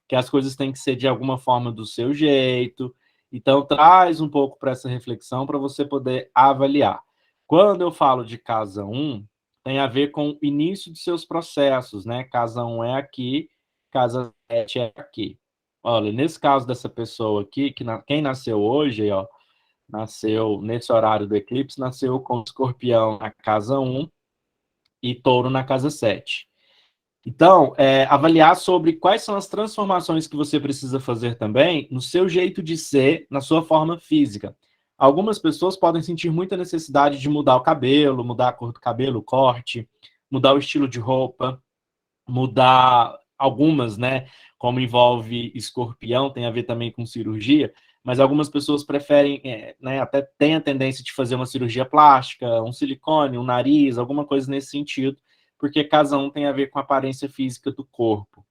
que as coisas têm que ser de alguma forma do seu jeito. Então, traz um pouco para essa reflexão para você poder avaliar. Quando eu falo de casa 1, tem a ver com o início de seus processos, né? Casa 1 é aqui, casa 7 é aqui. Olha, nesse caso dessa pessoa aqui, quem nasceu hoje, ó, nasceu nesse horário do eclipse, nasceu com escorpião na casa 1 e touro na casa 7. Então, avaliar sobre quais são as transformações que você precisa fazer também no seu jeito de ser, na sua forma física. Algumas pessoas podem sentir muita necessidade de mudar o cabelo, mudar a cor do cabelo, o corte, mudar o estilo de roupa, mudar algumas, né? Como envolve escorpião, tem a ver também com cirurgia, mas algumas pessoas preferem, né, até tem a tendência de fazer uma cirurgia plástica, um silicone, um nariz, alguma coisa nesse sentido, porque casa 1 tem a ver com a aparência física do corpo.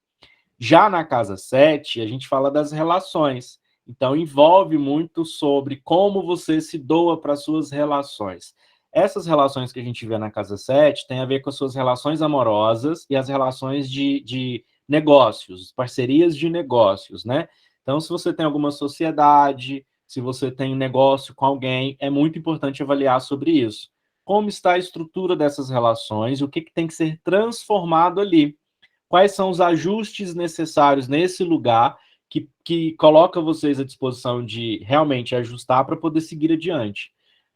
Já na casa 7, a gente fala das relações. Então, envolve muito sobre como você se doa para as suas relações. Essas relações que a gente vê na casa 7 tem a ver com as suas relações amorosas e as relações de negócios, parcerias de negócios, né? Então, se você tem alguma sociedade, se você tem um negócio com alguém, é muito importante avaliar sobre isso. Como está a estrutura dessas relações, o que tem que ser transformado ali. Quais são os ajustes necessários nesse lugar que coloca vocês à disposição de realmente ajustar para poder seguir adiante.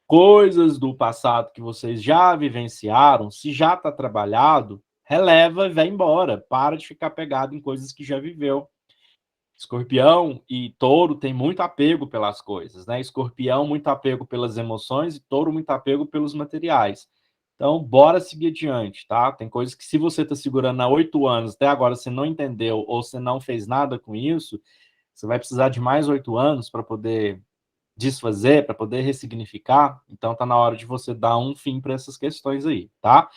Coisas do passado que vocês já vivenciaram, se já está trabalhado, releva e vai embora. Para de ficar pegado em coisas que já viveu. Escorpião e touro tem muito apego pelas coisas, né? Escorpião, muito apego pelas emoções e touro, muito apego pelos materiais. Então, bora seguir adiante, tá? Tem coisas que se você está segurando há 8 anos, até agora você não entendeu ou você não fez nada com isso, você vai precisar de mais 8 anos para poder desfazer, para poder ressignificar. Então, tá na hora de você dar um fim para essas questões aí, tá?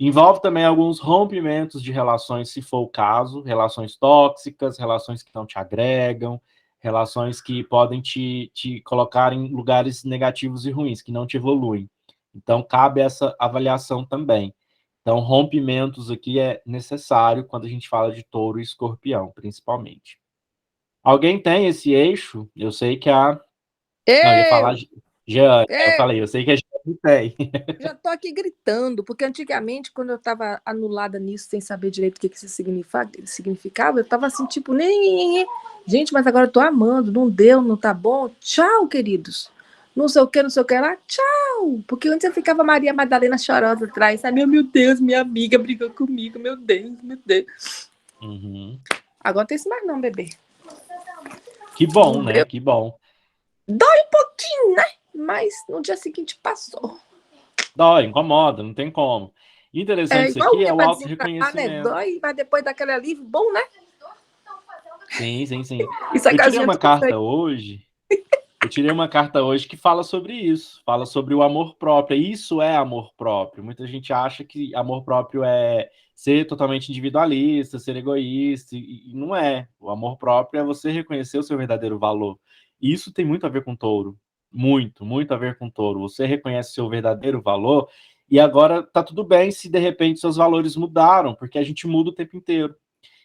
Envolve também alguns rompimentos de relações, se for o caso, relações tóxicas, relações que não te agregam, relações que podem te colocar em lugares negativos e ruins, que não te evoluem. Então, cabe essa avaliação também. Então, rompimentos aqui é necessário quando a gente fala de touro e escorpião, principalmente. Alguém tem esse eixo? Eu sei que a... Não, eu ia falar Jeane. Eu falei, eu sei que a Jeane tem. Já tô aqui gritando, porque antigamente, quando eu estava anulada nisso, sem saber direito o que isso significava, eu estava assim, tipo, nem. Gente, mas agora eu tô amando, não deu, não tá bom. Tchau, queridos. Não sei o que lá, tchau. Porque antes eu ficava Maria Madalena chorosa atrás, sabe? Meu Deus, minha amiga brigou comigo, meu Deus, meu Deus. Uhum. Agora não tem isso mais não, bebê. Que bom, né? Que bom. Dói um pouquinho, né? Mas no dia seguinte passou. Dói, incomoda, não tem como. Interessante isso aqui é o auto-reconhecimento. Né? Dói, mas depois daquele alívio, bom, né? Sim. Isso Eu tirei uma carta hoje. Eu tirei uma carta hoje que fala sobre isso, fala sobre o amor próprio. Isso é amor próprio. Muita gente acha que amor próprio é ser totalmente individualista, ser egoísta, e não é. O amor próprio é você reconhecer o seu verdadeiro valor. E isso tem muito a ver com touro. Muito a ver com touro. Você reconhece o seu verdadeiro valor e agora tá tudo bem se de repente seus valores mudaram, porque a gente muda o tempo inteiro.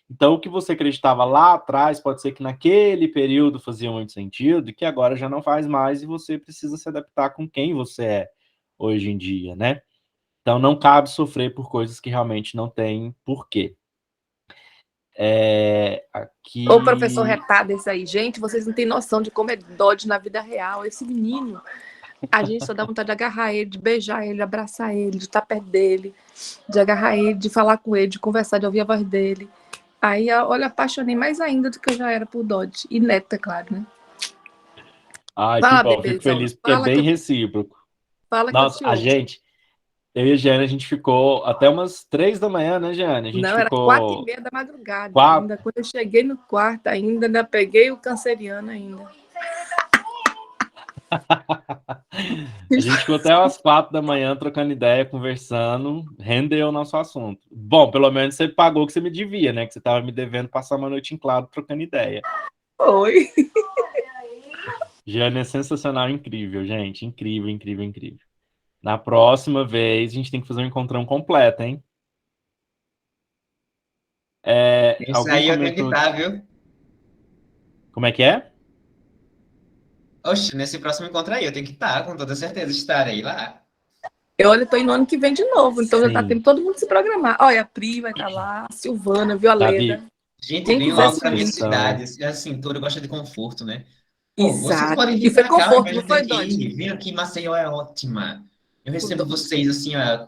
Então, o que você acreditava lá atrás pode ser que naquele período fazia muito sentido e que agora já não faz mais e você precisa se adaptar com quem você é hoje em dia, né? Então, não cabe sofrer por coisas que realmente não têm porquê. Aqui... Ô, professor retado esse aí. Gente, vocês não têm noção de como é Dodge na vida real. Esse menino, a gente só dá vontade de agarrar ele, de beijar ele, de abraçar ele, de estar perto dele, de agarrar ele, de falar com ele, de conversar, de ouvir a voz dele. Aí, olha, apaixonei mais ainda do que eu já era por Dodge. E Neta, claro, né? Ai, Fala, que bom. Fico feliz porque é bem recíproco. Fala. Nossa, a gente... Eu e a Jeane, a gente ficou até umas 3 da manhã, né, Jeane? A gente não, ficou... era 4h30 da madrugada. 4... Ainda, quando eu cheguei no quarto, ainda peguei o canceriano ainda. A gente ficou até às 4 da manhã trocando ideia, conversando, rendeu o nosso assunto. Bom, pelo menos você pagou o que você me devia, né? Que você estava me devendo passar uma noite em claro trocando ideia. Oi. Jeane é sensacional, incrível, gente. Incrível. Na próxima vez, a gente tem que fazer um encontrão completo, hein? Isso aí eu tenho que estar, viu? Como é que é? Oxe, nesse próximo encontro aí, eu tenho que estar, com toda certeza, estarei lá. Eu tô indo ano que vem de novo, então já tá tendo todo mundo se programar. Olha, a Pri vai estar lá, a Silvana, a Violeta. Gente, vem logo pra minha cidade. Assim, todo gosta de conforto, né? Pô, vocês podem vir pra cá, ao invés de ter que ir. Vem aqui, Maceió é ótima. Eu recebo vocês, assim, ó,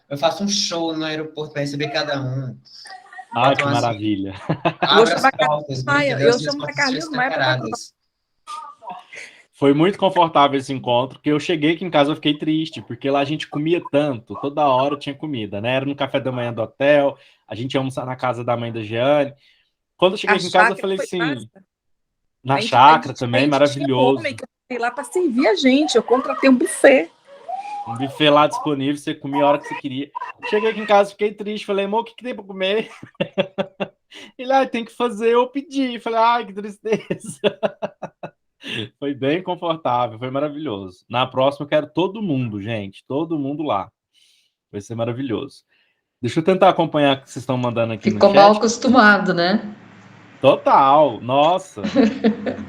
eu faço um show no aeroporto pra receber cada um. Ah, então, que maravilha. Abra as portas, eu chamo a Carlinhos Maia pra Foi muito confortável esse encontro, porque eu cheguei aqui em casa eu fiquei triste, porque lá a gente comia tanto, toda hora tinha comida, né? Era no café da manhã do hotel, a gente ia almoçar na casa da mãe da Jeane. Quando eu cheguei aqui em casa, eu falei assim... Na chácara também, maravilhoso. Eu fui lá para servir a gente, eu contratei um buffet. Um buffet lá disponível, você comia a hora que você queria. Cheguei aqui em casa, fiquei triste, falei, amor, o que tem para comer? Ele, tem que fazer, eu pedi. Falei, ai, que tristeza. Foi bem confortável, foi maravilhoso. Na próxima eu quero todo mundo, gente, todo mundo lá. Vai ser maravilhoso. Deixa eu tentar acompanhar o que vocês estão mandando aqui no chat. Ficou mal acostumado, né? Total, nossa.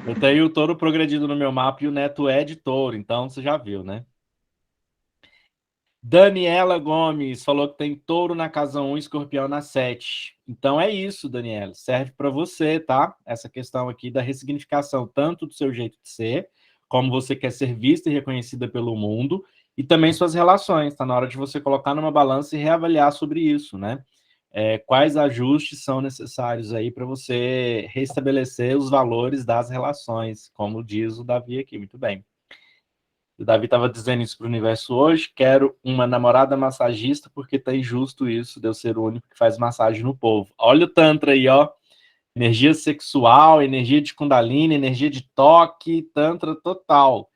Eu tenho o touro progredido no meu mapa e o neto é de touro, então você já viu, né? Daniela Gomes falou que tem touro na casa 1 e escorpião na 7. Então é isso, Daniela. Serve para você, tá? Essa questão aqui da ressignificação, tanto do seu jeito de ser, como você quer ser vista e reconhecida pelo mundo, e também suas relações. Está na hora de você colocar numa balança e reavaliar sobre isso, né? Quais ajustes são necessários aí para você restabelecer os valores das relações, como diz o Davi aqui, muito bem. O Davi estava dizendo isso para o universo hoje, quero uma namorada massagista porque tá injusto isso de eu ser o único que faz massagem no povo. Olha o Tantra aí, ó. Energia sexual, energia de Kundalini, energia de toque, Tantra total.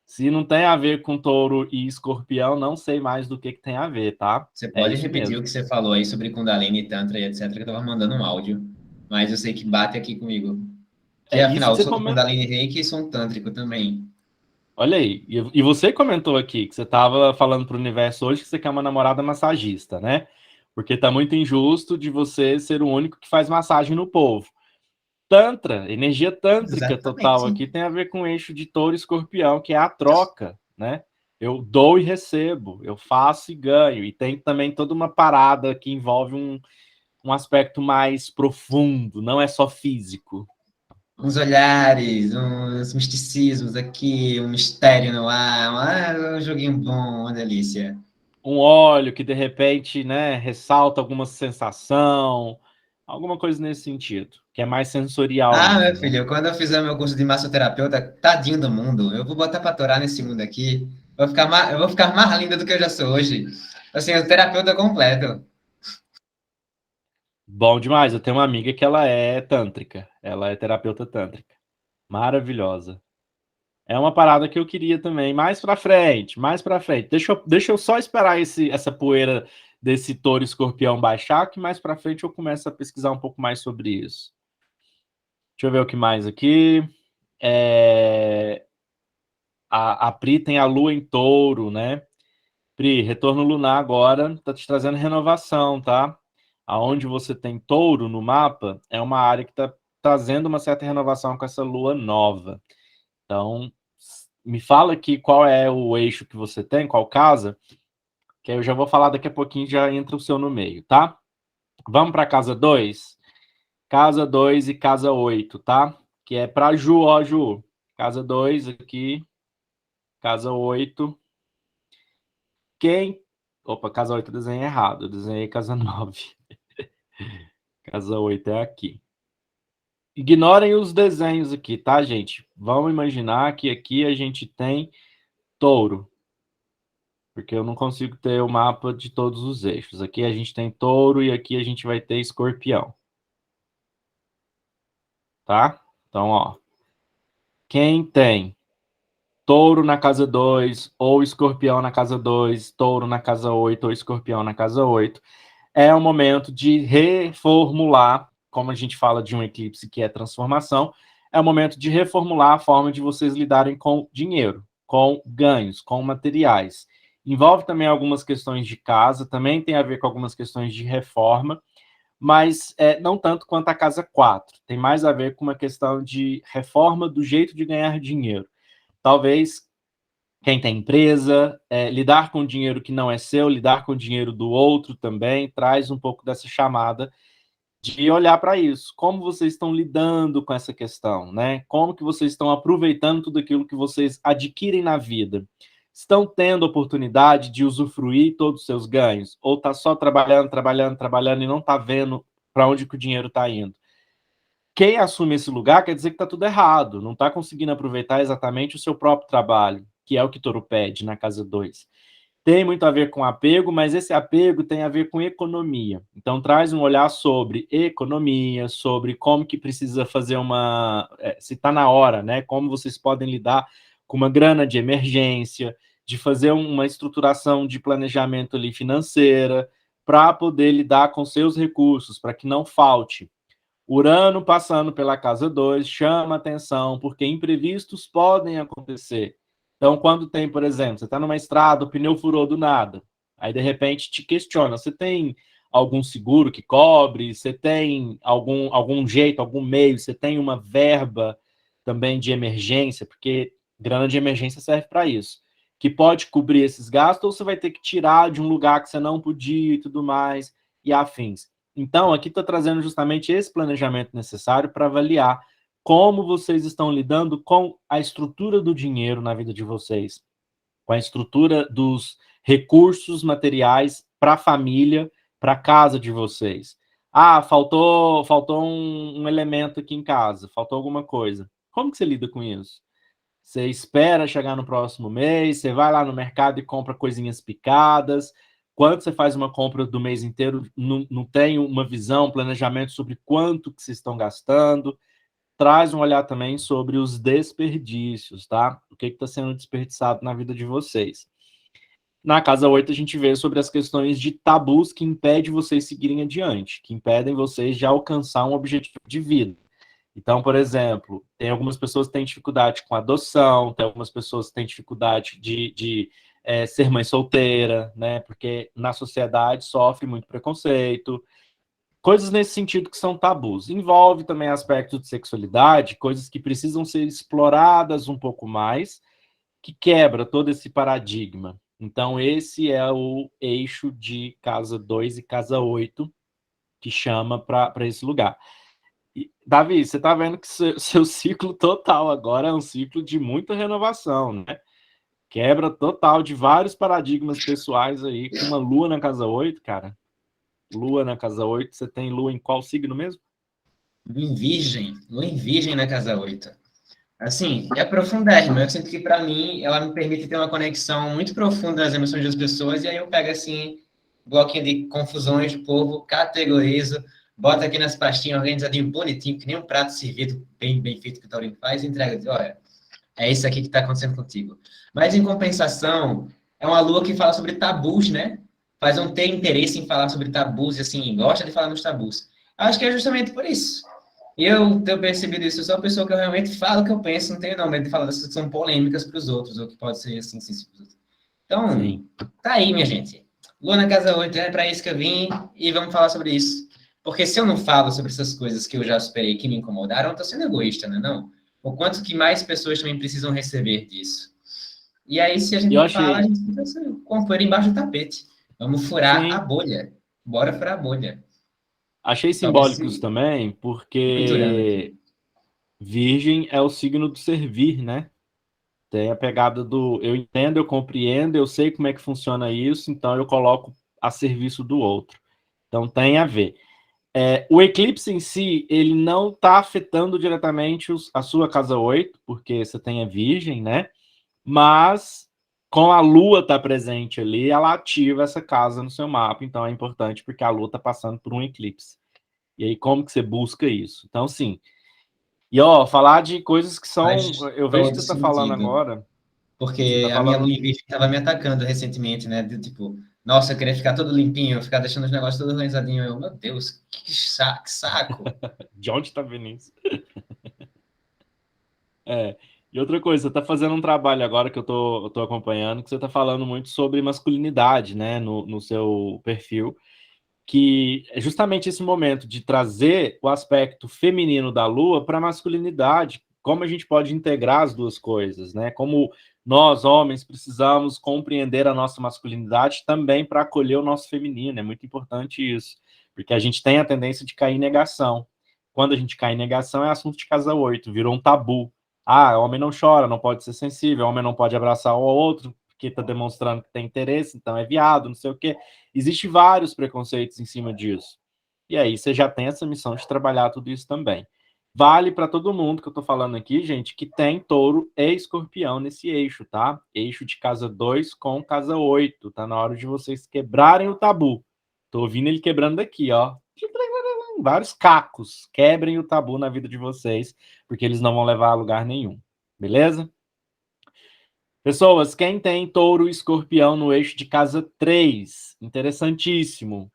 Se não tem a ver com touro e escorpião, não sei mais do que tem a ver, tá? Você É pode isso repetir mesmo. o que você falou aí sobre Kundalini, Tantra e etc, que eu tava mandando um áudio, mas eu sei que bate aqui comigo. Que É isso afinal, que eu você sou do comentou. Kundalini Reiki e sou um tântrico também. Olha aí. E você comentou aqui que você estava falando para o universo hoje que você quer uma namorada massagista, né? Porque tá muito injusto de você ser o único que faz massagem no povo. Tantra, energia tântrica total Exatamente. aqui tem a ver com o eixo de touro e escorpião, que é a troca, né? Eu dou e recebo, eu faço e ganho. E tem também toda uma parada que envolve um aspecto mais profundo, não é só físico. Uns olhares, uns misticismos aqui, um mistério no ar, um joguinho bom, uma delícia. Um óleo que de repente, né, ressalta alguma sensação, alguma coisa nesse sentido, que é mais sensorial Ah, meu mesmo, né? filho, quando eu fizer meu curso de massoterapeuta, tadinho do mundo, eu vou botar pra torar nesse mundo aqui. Eu vou ficar mais linda do que eu já sou hoje. Assim, o terapeuta completo. Bom demais. Eu tenho uma amiga que ela é tântrica, ela é terapeuta tântrica. Maravilhosa. É uma parada que eu queria também, mais pra frente, mais pra frente. Deixa eu só esperar essa poeira desse touro escorpião baixar, que mais pra frente eu começo a pesquisar um pouco mais sobre isso. Deixa eu ver o que mais aqui. A Pri tem a lua em touro, né? Pri, retorno lunar agora tá te trazendo renovação, tá? Aonde você tem touro no mapa, é uma área que tá trazendo uma certa renovação com essa lua nova. Então, me fala aqui qual é o eixo que você tem, qual casa, que aí eu já vou falar daqui a pouquinho, já entra o seu no meio, tá? Vamos para casa 2? Casa 2 e casa 8, tá? Que é para Ju, ó, Ju. Casa 2 aqui, casa 8. Quem... Opa, casa 8 eu desenhei errado, eu desenhei casa 9. Casa 8 é aqui. Ignorem os desenhos aqui, tá, gente? Vamos imaginar que aqui a gente tem touro, porque eu não consigo ter o mapa de todos os eixos. Aqui a gente tem touro e aqui a gente vai ter escorpião. Tá? Então, ó. Quem tem touro na casa 2, ou escorpião na casa 2, touro na casa 8, ou escorpião na casa 8, é o momento de reformular, como a gente fala de um eclipse que é transformação, é o momento de reformular a forma de vocês lidarem com dinheiro, com ganhos, com materiais. Envolve também algumas questões de casa, também tem a ver com algumas questões de reforma, mas não tanto quanto a casa 4. Tem mais a ver com uma questão de reforma do jeito de ganhar dinheiro. Talvez quem tem empresa, lidar com dinheiro que não é seu, lidar com dinheiro do outro também, traz um pouco dessa chamada de olhar para isso. Como vocês estão lidando com essa questão, né? Como que vocês estão aproveitando tudo aquilo que vocês adquirem na vida? Estão tendo oportunidade de usufruir todos os seus ganhos? Ou está só trabalhando, trabalhando, trabalhando e não está vendo para onde que o dinheiro está indo? Quem assume esse lugar quer dizer que está tudo errado, não está conseguindo aproveitar exatamente o seu próprio trabalho, que é o que Touro pede na casa 2. Tem muito a ver com apego, mas esse apego tem a ver com economia. Então, traz um olhar sobre economia, sobre como que precisa fazer se está na hora, né? Como vocês podem lidar com uma grana de emergência, de fazer uma estruturação de planejamento ali financeira, para poder lidar com seus recursos, para que não falte. Urano passando pela casa 2 chama atenção, porque imprevistos podem acontecer. Então, quando tem, por exemplo, você está numa estrada, o pneu furou do nada, aí de repente te questiona, você tem algum seguro que cobre? Você tem algum jeito, algum meio? Você tem uma verba também de emergência? Porque grana de emergência serve para isso. Que pode cobrir esses gastos, ou você vai ter que tirar de um lugar que você não podia e tudo mais, e afins. Então, aqui estou trazendo justamente esse planejamento necessário para avaliar como vocês estão lidando com a estrutura do dinheiro na vida de vocês, com a estrutura dos recursos materiais para a família, para a casa de vocês. Ah, faltou um elemento aqui em casa, faltou alguma coisa. Como que você lida com isso? Você espera chegar no próximo mês, você vai lá no mercado e compra coisinhas picadas. Quando você faz uma compra do mês inteiro, não tem uma visão, um planejamento sobre quanto que vocês estão gastando. traz um olhar também sobre os desperdícios, tá? O que está sendo desperdiçado na vida de vocês. Na casa 8, a gente vê sobre as questões de tabus que impedem vocês seguirem adiante, que impedem vocês de alcançar um objetivo de vida. Então, por exemplo, tem algumas pessoas que têm dificuldade com adoção, tem algumas pessoas que têm dificuldade de ser mãe solteira, né? Porque na sociedade sofre muito preconceito, coisas nesse sentido que são tabus. Envolve também aspectos de sexualidade, coisas que precisam ser exploradas um pouco mais, que quebra todo esse paradigma. Então, esse é o eixo de casa 2 e casa 8, que chama para esse lugar. E, Davi, você está vendo que seu ciclo total agora é um ciclo de muita renovação, né? Quebra total de vários paradigmas pessoais aí, com uma lua na casa 8, cara. Lua na casa 8, você tem lua em qual signo mesmo? Lua em Virgem na casa 8. Assim, é profundérrimo. Eu sinto que, para mim, ela me permite ter uma conexão muito profunda das emoções das pessoas, e aí eu pego, assim, bloquinho de confusões do povo, categorizo, boto aqui nas pastinhas, organizadinho, bonitinho, que nem um prato servido, bem feito que o Taurino faz, e entrega, diz, olha, é isso aqui que está acontecendo contigo. Mas, em compensação, é uma lua que fala sobre tabus, né? Faz um ter interesse em falar sobre tabus, e, assim, gosta de falar nos tabus. Acho que é justamente por isso. Eu tenho percebido isso, eu sou uma pessoa que eu realmente falo o que eu penso, não tenho não medo de falar das coisas que são polêmicas para os outros, ou que pode ser assim, sensível para os outros. Então, Sim. tá aí, minha gente. Lua na casa 8, é para isso que eu vim, e vamos falar sobre isso. Porque se eu não falo sobre essas coisas que eu já superei, que me incomodaram, eu tô sendo egoísta, né, não? O quanto que mais pessoas também precisam receber disso. E aí, se a gente Eu não fala, a achei, gente fica com o poeira embaixo do tapete. Vamos furar a sim, bolha. Bora furar a bolha. achei Talvez simbólicos se também, pinturando aqui. porque Virgem é o signo do servir, né? Tem a pegada do eu entendo, eu compreendo, eu sei como é que funciona isso, então eu coloco a serviço do outro. Então tem a ver. O eclipse em si, ele não está afetando diretamente a sua casa 8, porque você tem a Virgem, né? Mas com a Lua tá presente ali, ela ativa essa casa no seu mapa, então é importante porque a Lua está passando por um eclipse. E aí, como que você busca isso? Então, sim. E, ó, falar de coisas que são... Faz Eu vejo que todo você está falando sentido. agora, você Porque está a minha falando... lua em virgem estava me atacando recentemente, né? De, tipo, nossa, eu queria ficar todo limpinho, ficar deixando os negócios todos organizadinhos. Eu, meu Deus, que saco. De onde está vindo isso? E outra coisa, você está fazendo um trabalho agora que eu tô acompanhando, que você está falando muito sobre masculinidade, né, no seu perfil, que é justamente esse momento de trazer o aspecto feminino da Lua para a masculinidade, como a gente pode integrar as duas coisas, né? Como nós, homens, precisamos compreender a nossa masculinidade também para acolher o nosso feminino, é muito importante isso, porque a gente tem a tendência de cair em negação. Quando a gente cai em negação, é assunto de casa 8, virou um tabu. Ah, homem não chora, não pode ser sensível, homem não pode abraçar o outro, porque está demonstrando que tem interesse, então é viado, não sei o quê. Existem vários preconceitos em cima disso. E aí você já tem essa missão de trabalhar tudo isso também. Vale para todo mundo que eu estou falando aqui, gente, que tem touro e escorpião nesse eixo, tá? Eixo de casa 2 com casa 8. Tá na hora de vocês quebrarem o tabu. Tô ouvindo ele quebrando aqui, ó. Vários cacos. Quebrem o tabu na vida de vocês, porque eles não vão levar a lugar nenhum. Beleza? Pessoas, quem tem touro e escorpião no eixo de casa 3, interessantíssimo.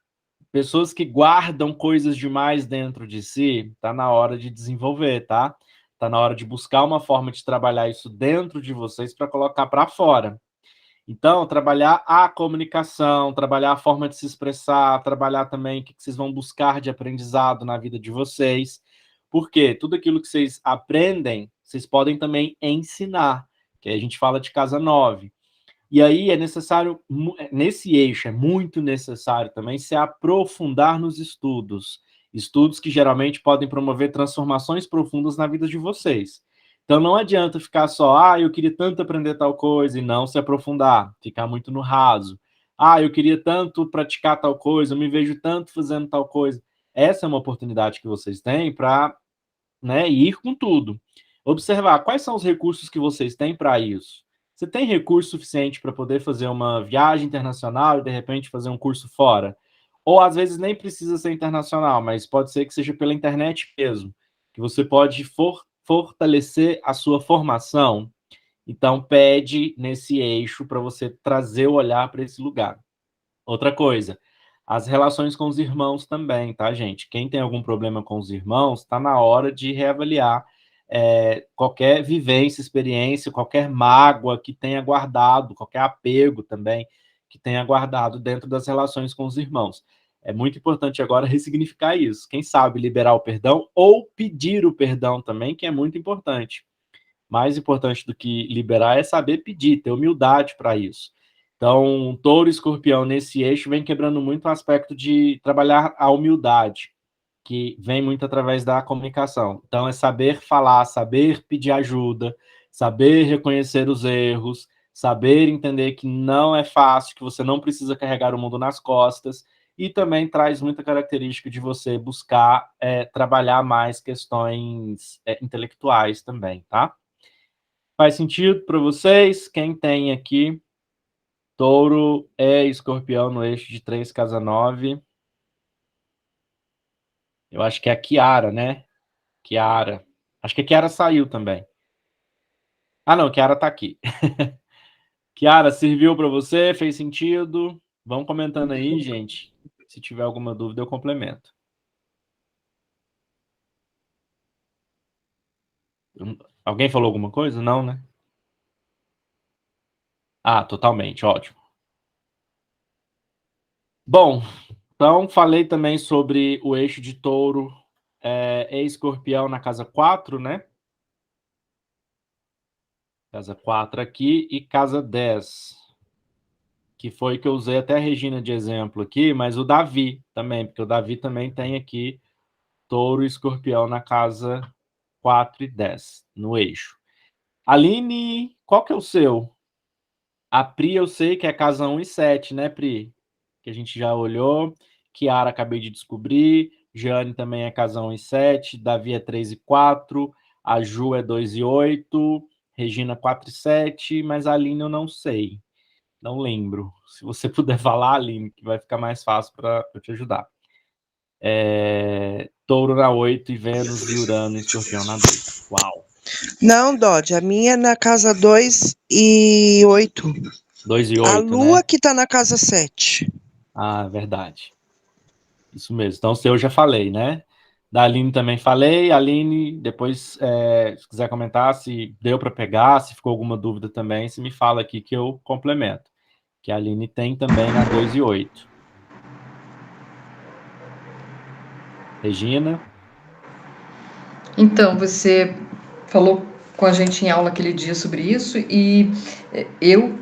Pessoas que guardam coisas demais dentro de si, tá na hora de desenvolver, tá? Tá na hora de buscar uma forma de trabalhar isso dentro de vocês para colocar para fora. Então, trabalhar a comunicação, trabalhar a forma de se expressar, trabalhar também o que vocês vão buscar de aprendizado na vida de vocês. Porque tudo aquilo que vocês aprendem, vocês podem também ensinar, que aí a gente fala de casa 9. E aí é necessário, nesse eixo, é muito necessário também se aprofundar nos estudos. Estudos que geralmente podem promover transformações profundas na vida de vocês. Então não adianta ficar só, eu queria tanto aprender tal coisa e não se aprofundar, ficar muito no raso. Eu queria tanto praticar tal coisa, eu me vejo tanto fazendo tal coisa. Essa é uma oportunidade que vocês têm para, né, ir com tudo. Observar quais são os recursos que vocês têm para isso. Você tem recurso suficiente para poder fazer uma viagem internacional e, de repente, fazer um curso fora? Ou, às vezes, nem precisa ser internacional, mas pode ser que seja pela internet mesmo. que você pode fortalecer a sua formação. Então, pede nesse eixo para você trazer o olhar para esse lugar. Outra coisa, as relações com os irmãos também, tá, gente? Quem tem algum problema com os irmãos, está na hora de reavaliar qualquer vivência, experiência, qualquer mágoa que tenha guardado, qualquer apego também que tenha guardado dentro das relações com os irmãos. É muito importante agora ressignificar isso. Quem sabe liberar o perdão ou pedir o perdão também, que é muito importante. Mais importante do que liberar é saber pedir, ter humildade para isso. Então, Touro e Escorpião nesse eixo vem quebrando muito o aspecto de trabalhar a humildade, que vem muito através da comunicação. Então, é saber falar, saber pedir ajuda, saber reconhecer os erros, saber entender que não é fácil, que você não precisa carregar o mundo nas costas, e também traz muita característica de você buscar trabalhar mais questões intelectuais também, tá? Faz sentido para vocês? Quem tem aqui Touro e Escorpião no eixo de 3, casa 9? Eu acho que é a Kiara, né? Kiara. Acho que a Kiara saiu também. Ah, não, a Kiara tá aqui. Kiara, serviu para você? Fez sentido? Vão comentando aí, gente. Se tiver alguma dúvida, eu complemento. Alguém falou alguma coisa? Não, né? Ah, totalmente, ótimo. Bom, então falei também sobre o eixo de Touro e Escorpião na casa 4, né? Casa 4 aqui e casa 10, que foi que eu usei até a Regina de exemplo aqui, mas o Davi também, porque o Davi também tem aqui Touro e Escorpião na casa 4 e 10, no eixo. Aline, qual que é o seu? A Pri eu sei que é casa 1 e 7, né, Pri? Que a gente já olhou. Kiara acabei de descobrir. Jane também é casa 1 e 7. Davi é 3 e 4. A Ju é 2 e 8. Regina 4 e 7. Mas a Aline eu não sei. Não lembro. Se você puder falar, Aline, que vai ficar mais fácil para eu te ajudar. Touro na 8 e Vênus e Urano e Escorpião na 2. Uau! Não, Dodge, a minha é na casa 2 e 8. 2 e 8, A Lua né? que tá na casa 7. Ah, verdade. Isso mesmo. Então, o seu eu já falei, né? Da Aline também falei. Aline, depois, se quiser comentar se deu para pegar, se ficou alguma dúvida também, se me fala aqui que eu complemento. Que a Aline tem também na 2 e 8. Regina? Então, você falou com a gente em aula aquele dia sobre isso e eu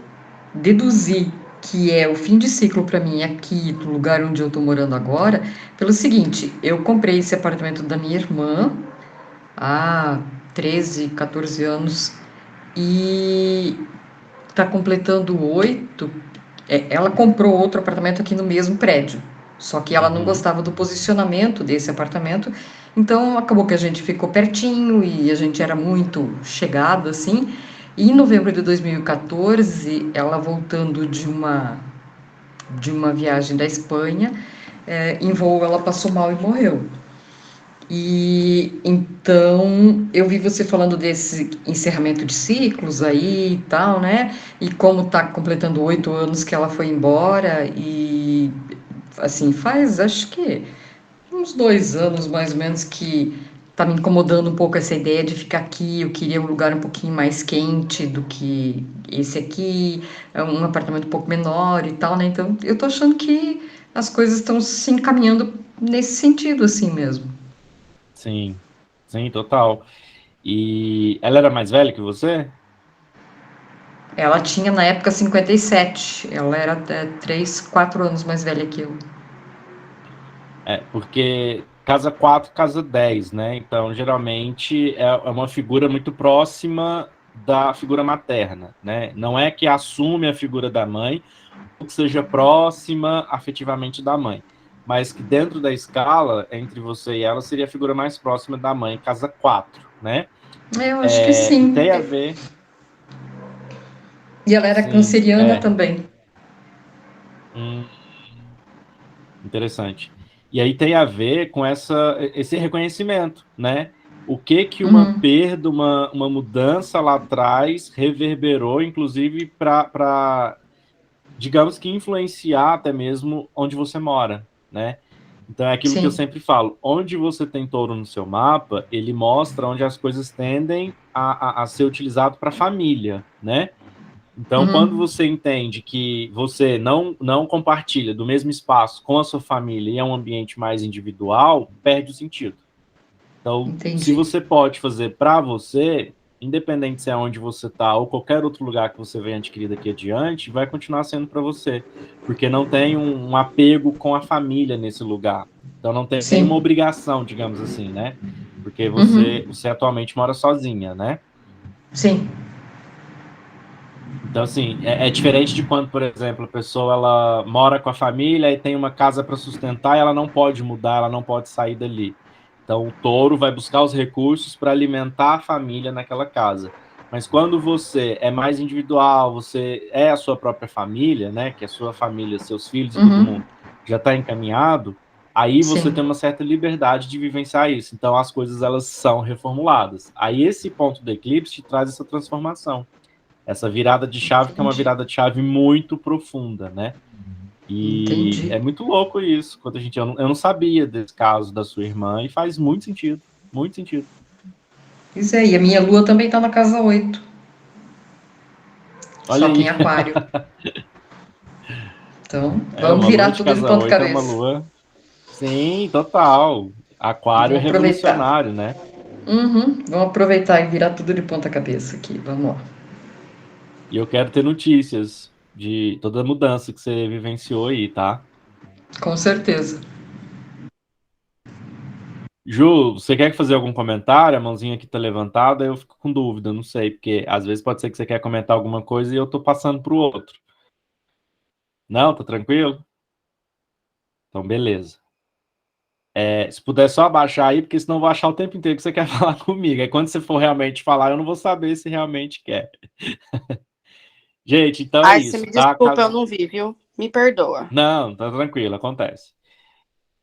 deduzi que é o fim de ciclo para mim aqui no lugar onde eu estou morando agora, pelo seguinte, eu comprei esse apartamento da minha irmã há 13, 14 anos e está completando 8. Ela comprou outro apartamento aqui no mesmo prédio, só que ela não gostava do posicionamento desse apartamento, então acabou que a gente ficou pertinho e a gente era muito chegado assim. E em novembro de 2014, ela voltando de uma viagem da Espanha, em voo ela passou mal e morreu. E então eu vi você falando desse encerramento de ciclos aí e tal, né? E como tá completando 8 anos que ela foi embora e assim, faz acho que uns 2 anos mais ou menos que tá me incomodando um pouco essa ideia de ficar aqui. Eu queria um lugar um pouquinho mais quente do que esse aqui, um apartamento um pouco menor e tal, né? Então eu tô achando que as coisas estão se encaminhando nesse sentido assim mesmo. Sim, sim, total. E ela era mais velha que você? Ela tinha na época 57. Ela era 3, 4 anos mais velha que eu. Porque casa 4, casa 10, né? Então, geralmente, é uma figura muito próxima da figura materna, né? Não é que assume a figura da mãe, ou que seja próxima afetivamente da mãe, mas que dentro da escala, entre você e ela, seria a figura mais próxima da mãe, casa 4, né? Eu acho que E sim. tem a ver... E ela era Sim, canceriana também. Hum, interessante. E aí tem a ver com esse reconhecimento, né? o que uma perda, uma mudança lá atrás reverberou, inclusive, para, digamos que, influenciar até mesmo onde você mora, né? Então, é aquilo que eu Sim. sempre falo. Onde você tem touro no seu mapa, ele mostra onde as coisas tendem a ser utilizado para a família, né? Então, quando você entende que você não compartilha do mesmo espaço com a sua família e é um ambiente mais individual, perde o sentido. Então, se Entendi. você pode fazer para você, independente se é onde você está ou qualquer outro lugar que você venha adquirir daqui adiante, vai continuar sendo para você, porque não tem um apego com a família nesse lugar. Então, não tem nenhuma Sim. obrigação, digamos assim, né? Porque Uhum. você atualmente mora sozinha, né? Sim. Então, assim, é diferente de quando, por exemplo, a pessoa ela mora com a família e tem uma casa para sustentar e ela não pode mudar, ela não pode sair dali. Então, o touro vai buscar os recursos para alimentar a família naquela casa. Mas quando você é mais individual, você é a sua própria família, né? Que a sua família, seus filhos e todo Uhum. mundo já está encaminhado, aí você Sim. tem uma certa liberdade de vivenciar isso. Então, as coisas elas são reformuladas. Aí esse ponto do eclipse te traz essa transformação. Essa virada de chave, que é uma Entendi. virada de chave muito profunda, né? E Entendi. é muito louco isso. Quando eu não sabia desse caso da sua irmã e faz muito sentido. Muito sentido. Pois é, e a minha lua também está na casa 8, Olha só que em aí. aquário. Então, É, vamos uma lua virar de tudo de casa ponta 8 é uma cabeça. lua. Sim, total. Aquário é Vamos aproveitar. revolucionário, né? Uhum. Vamos aproveitar e virar tudo de ponta cabeça aqui. Vamos lá. E eu quero ter notícias de toda a mudança que você vivenciou aí, tá? Com certeza. Ju, você quer fazer algum comentário? A mãozinha aqui tá levantada, eu fico com dúvida, não sei, porque às vezes pode ser que você quer comentar alguma coisa e eu tô passando pro outro. Não, tá tranquilo? Então, beleza. Se puder só abaixar aí, porque senão eu vou achar o tempo inteiro que você quer falar comigo. Aí quando você for realmente falar, eu não vou saber se realmente quer. Gente, então é Ai, você isso, me tá? desculpa, eu não vi, viu? Me perdoa. Não, tá tranquilo, acontece.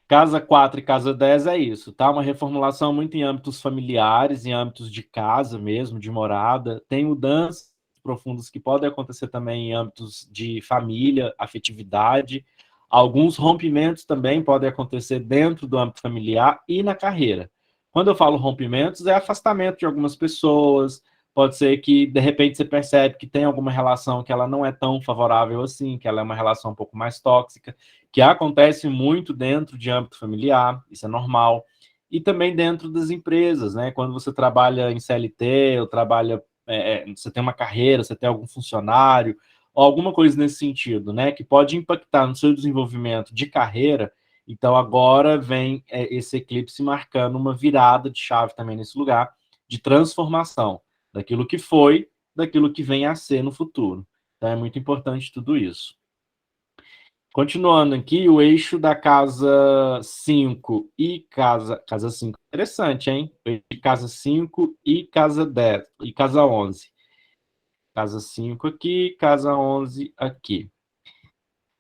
Casa 4 e casa 10 é isso, tá? Uma reformulação muito em âmbitos familiares, em âmbitos de casa mesmo, de morada. Tem mudanças profundas que podem acontecer também em âmbitos de família, afetividade. Alguns rompimentos também podem acontecer dentro do âmbito familiar e na carreira. Quando eu falo rompimentos, é afastamento de algumas pessoas. Pode ser que, de repente, você percebe que tem alguma relação que ela não é tão favorável assim, que ela é uma relação um pouco mais tóxica, que acontece muito dentro de âmbito familiar, isso é normal, e também dentro das empresas, né? Quando você trabalha em CLT, ou trabalha, você tem uma carreira, você tem algum funcionário, ou alguma coisa nesse sentido, né? Que pode impactar no seu desenvolvimento de carreira. Então agora vem esse eclipse marcando uma virada de chave também nesse lugar, de transformação daquilo que foi, daquilo que vem a ser no futuro. Então é muito importante tudo isso. Continuando aqui, o eixo da casa 5 e casa 5. Interessante, hein? Casa 5 e casa 10 e casa 11. Casa 5 aqui, casa 11 aqui.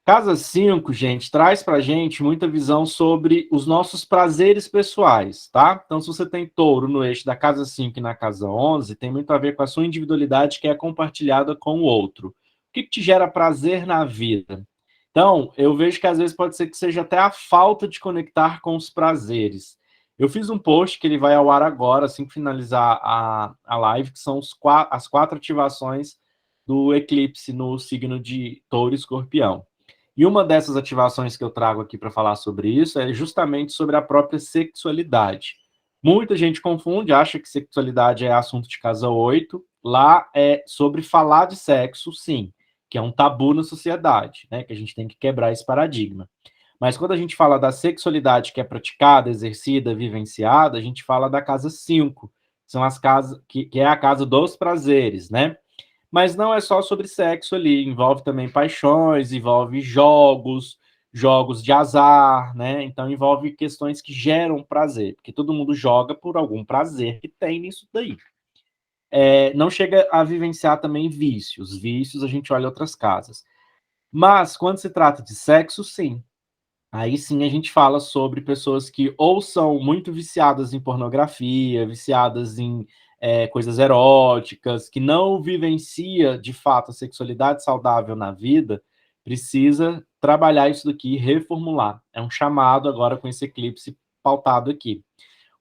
Casa 5, gente, traz pra gente muita visão sobre os nossos prazeres pessoais, tá? Então, se você tem touro no eixo da casa 5 e na casa 11, tem muito a ver com a sua individualidade que é compartilhada com o outro. O que te gera prazer na vida? Então, eu vejo que às vezes pode ser que seja até a falta de conectar com os prazeres. Eu fiz um post que ele vai ao ar agora, assim que finalizar a live, que são as 4 ativações do eclipse no signo de Touro e Escorpião. E uma dessas ativações que eu trago aqui para falar sobre isso é justamente sobre a própria sexualidade. Muita gente confunde, acha que sexualidade é assunto de casa 8. Lá é sobre falar de sexo, sim, que é um tabu na sociedade, né? Que a gente tem que quebrar esse paradigma. Mas quando a gente fala da sexualidade que é praticada, exercida, vivenciada, a gente fala da casa 5, são as casas que é a casa dos prazeres, né? Mas não é só sobre sexo ali, envolve também paixões, envolve jogos de azar, né? Então envolve questões que geram prazer, porque todo mundo joga por algum prazer que tem nisso daí. Não chega a vivenciar também vícios a gente olha outras casas. Mas quando se trata de sexo, sim. Aí sim a gente fala sobre pessoas que ou são muito viciadas em pornografia, viciadas em coisas eróticas, que não vivencia de fato a sexualidade saudável na vida, precisa trabalhar isso daqui e reformular. É um chamado agora com esse eclipse pautado aqui.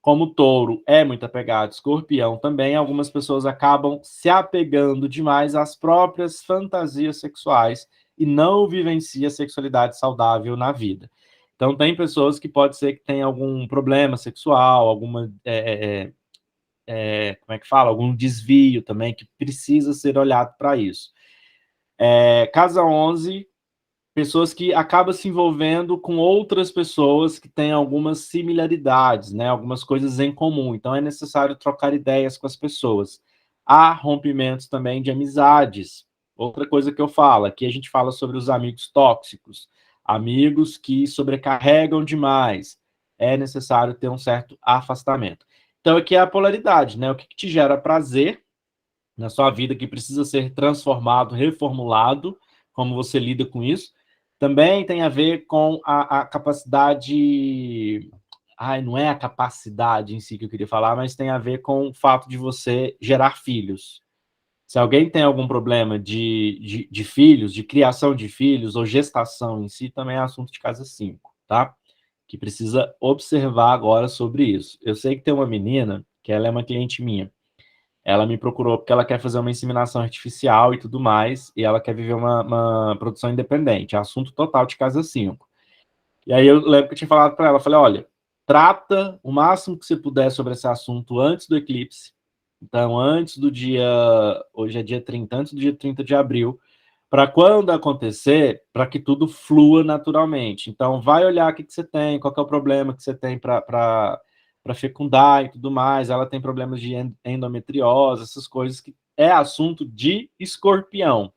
Como touro é muito apegado, escorpião também, algumas pessoas acabam se apegando demais às próprias fantasias sexuais e não vivencia a sexualidade saudável na vida. Então, tem pessoas que pode ser que tenham algum problema sexual, alguma, como é que fala? Algum desvio também, que precisa ser olhado para isso. Casa 11, pessoas que acabam se envolvendo com outras pessoas que têm algumas similaridades, né? Algumas coisas em comum. Então, é necessário trocar ideias com as pessoas. Há rompimentos também de amizades. Outra coisa que eu falo, aqui a gente fala sobre os amigos tóxicos, amigos que sobrecarregam demais. É necessário ter um certo afastamento. Então, aqui é a polaridade, né? O que te gera prazer na sua vida, que precisa ser transformado, reformulado, como você lida com isso. Também tem a ver com a capacidade... não é a capacidade em si que eu queria falar, mas tem a ver com o fato de você gerar filhos. Se alguém tem algum problema de filhos, de criação de filhos, ou gestação em si, também é assunto de casa 5, tá? Que precisa observar agora sobre isso. Eu sei que tem uma menina, que ela é uma cliente minha, ela me procurou porque ela quer fazer uma inseminação artificial e tudo mais, e ela quer viver uma produção independente, assunto total de casa 5. E aí eu lembro que eu tinha falado para ela, falei, olha, trata o máximo que você puder sobre esse assunto antes do eclipse. Então, antes do dia, hoje é dia 30, antes do dia 30 de abril, para quando acontecer, para que tudo flua naturalmente. Então, vai olhar o que você tem, qual que é o problema que você tem para fecundar e tudo mais. Ela tem problemas de endometriose, essas coisas que é assunto de escorpião.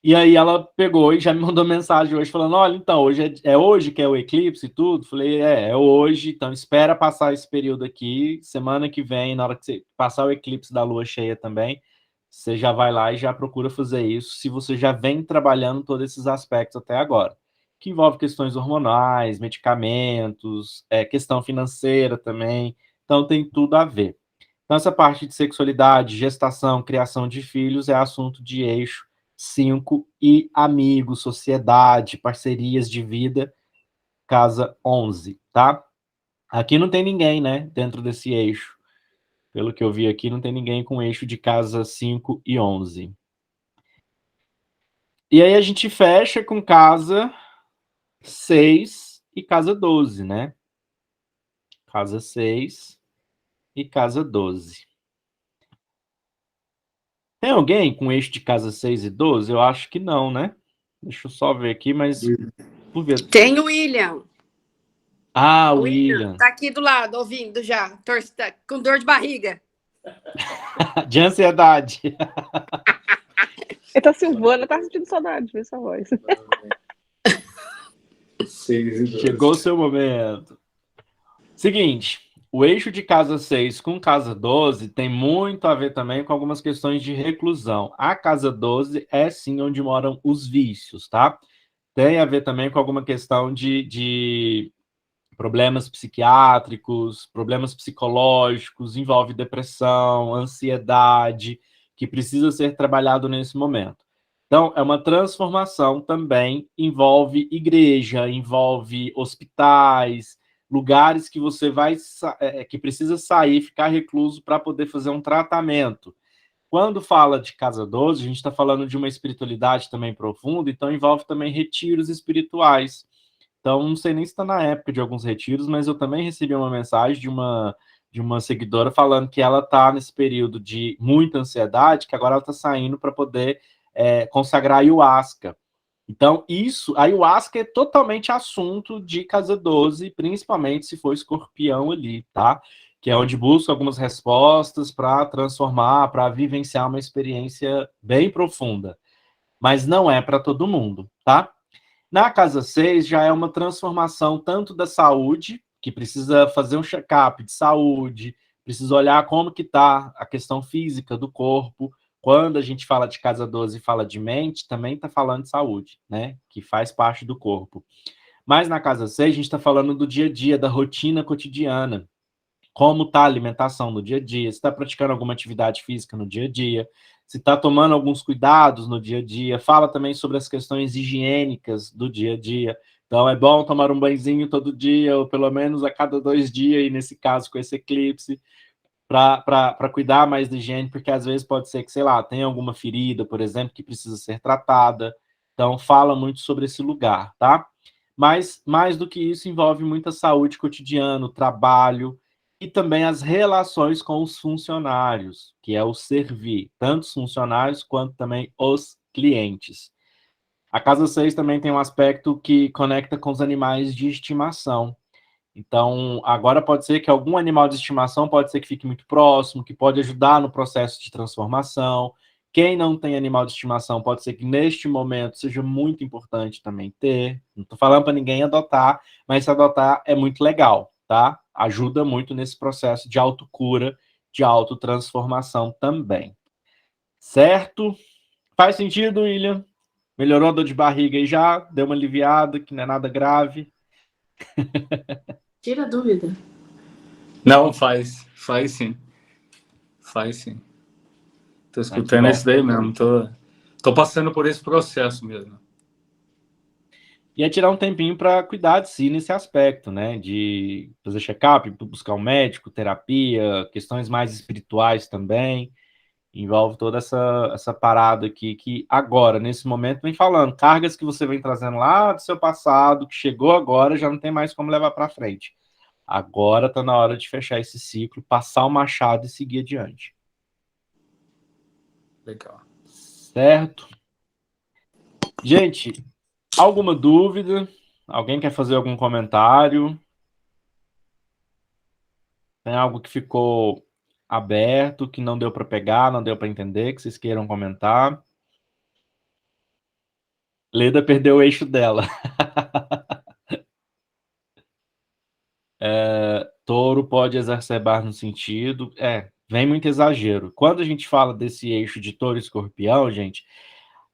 E aí ela pegou e já me mandou mensagem hoje falando, olha, então, hoje é hoje que é o eclipse e tudo? Falei, é hoje, então espera passar esse período aqui, semana que vem, na hora que você passar o eclipse da lua cheia também, você já vai lá e já procura fazer isso, se você já vem trabalhando todos esses aspectos até agora, que envolve questões hormonais, medicamentos, questão financeira também, então tem tudo a ver. Então essa parte de sexualidade, gestação, criação de filhos é assunto de eixo 5 e amigos, sociedade, parcerias de vida, casa 11, tá? Aqui não tem ninguém, né, dentro desse eixo. Pelo que eu vi aqui, não tem ninguém com eixo de casa 5 e 11. E aí a gente fecha com casa 6 e casa 12, né? Casa 6 e casa 12. Tem alguém com eixo de casa 6 e 12? Eu acho que não, né? Deixa eu só ver aqui, mas... Por ver. Tem o William. Ah, o William. Tá aqui do lado, ouvindo já. Tá com dor de barriga. De ansiedade. Ele tá Silvana, tá sentindo saudade de sua voz. Chegou o seu momento. Seguinte, o eixo de casa 6 com casa 12 tem muito a ver também com algumas questões de reclusão. A casa 12 é sim onde moram os vícios, tá? Tem a ver também com alguma questão de problemas psiquiátricos, problemas psicológicos, envolve depressão, ansiedade, que precisa ser trabalhado nesse momento. Então, é uma transformação também, envolve igreja, envolve hospitais, lugares que você vai, que precisa sair, ficar recluso para poder fazer um tratamento. Quando fala de casa 12, a gente está falando de uma espiritualidade também profunda, então envolve também retiros espirituais. Então, não sei nem se está na época de alguns retiros, mas eu também recebi uma mensagem de uma seguidora falando que ela está nesse período de muita ansiedade, que agora ela está saindo para poder consagrar ayahuasca. Então, a ayahuasca é totalmente assunto de casa 12, principalmente se for escorpião ali, tá? Que é onde busca algumas respostas para transformar, para vivenciar uma experiência bem profunda. Mas não é para todo mundo, tá? Na casa 6 já é uma transformação tanto da saúde, que precisa fazer um check-up de saúde, precisa olhar como que está a questão física do corpo. Quando a gente fala de casa 12 e fala de mente, também está falando de saúde, né? Que faz parte do corpo. Mas na casa 6, a gente está falando do dia a dia, da rotina cotidiana. Como está a alimentação no dia a dia, se está praticando alguma atividade física no dia a dia, se está tomando alguns cuidados no dia a dia. Fala também sobre as questões higiênicas do dia a dia. Então, é bom tomar um banhozinho todo dia, ou pelo menos a cada 2 dias, e nesse caso, com esse eclipse, para cuidar mais da higiene, porque às vezes pode ser que, sei lá, tenha alguma ferida, por exemplo, que precisa ser tratada. Então, fala muito sobre esse lugar, tá? Mas, mais do que isso, envolve muita saúde cotidiana, trabalho, e também as relações com os funcionários, que é o servir, tanto os funcionários quanto também os clientes. A casa 6 também tem um aspecto que conecta com os animais de estimação. Então, agora pode ser que algum animal de estimação pode ser que fique muito próximo, que pode ajudar no processo de transformação. Quem não tem animal de estimação, pode ser que neste momento seja muito importante também ter. Não estou falando para ninguém adotar, mas se adotar é muito legal, tá? Ajuda muito nesse processo de autocura, de autotransformação também. Certo? Faz sentido, William? Melhorou a dor de barriga aí já? Deu uma aliviada, que não é nada grave? Tira a dúvida. Não, faz sim. Faz sim. Tô escutando isso daí mesmo. Tô passando por esse processo mesmo. E é tirar um tempinho para cuidar de si nesse aspecto, né? De fazer check-up, buscar um médico, terapia, questões mais espirituais também. Envolve toda essa parada aqui que agora, nesse momento, vem falando. Cargas que você vem trazendo lá do seu passado, que chegou agora, já não tem mais como levar para frente. Agora está na hora de fechar esse ciclo, passar o machado e seguir adiante. Legal. Certo? Gente, alguma dúvida? Alguém quer fazer algum comentário? Tem algo que ficou aberto, que não deu para pegar, não deu para entender, que vocês queiram comentar? Leda perdeu o eixo dela. Touro pode exacerbar no sentido... vem muito exagero. Quando a gente fala desse eixo de touro e escorpião, gente,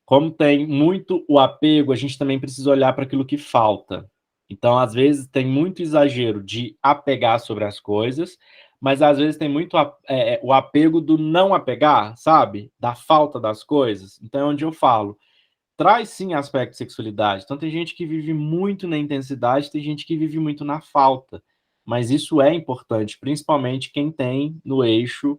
como tem muito o apego, a gente também precisa olhar para aquilo que falta. Então, às vezes, tem muito exagero de apegar sobre as coisas, mas às vezes tem muito o apego do não apegar, sabe? Da falta das coisas. Então, é onde eu falo. Traz, sim, aspecto de sexualidade. Então, tem gente que vive muito na intensidade, tem gente que vive muito na falta. Mas isso é importante, principalmente quem tem no eixo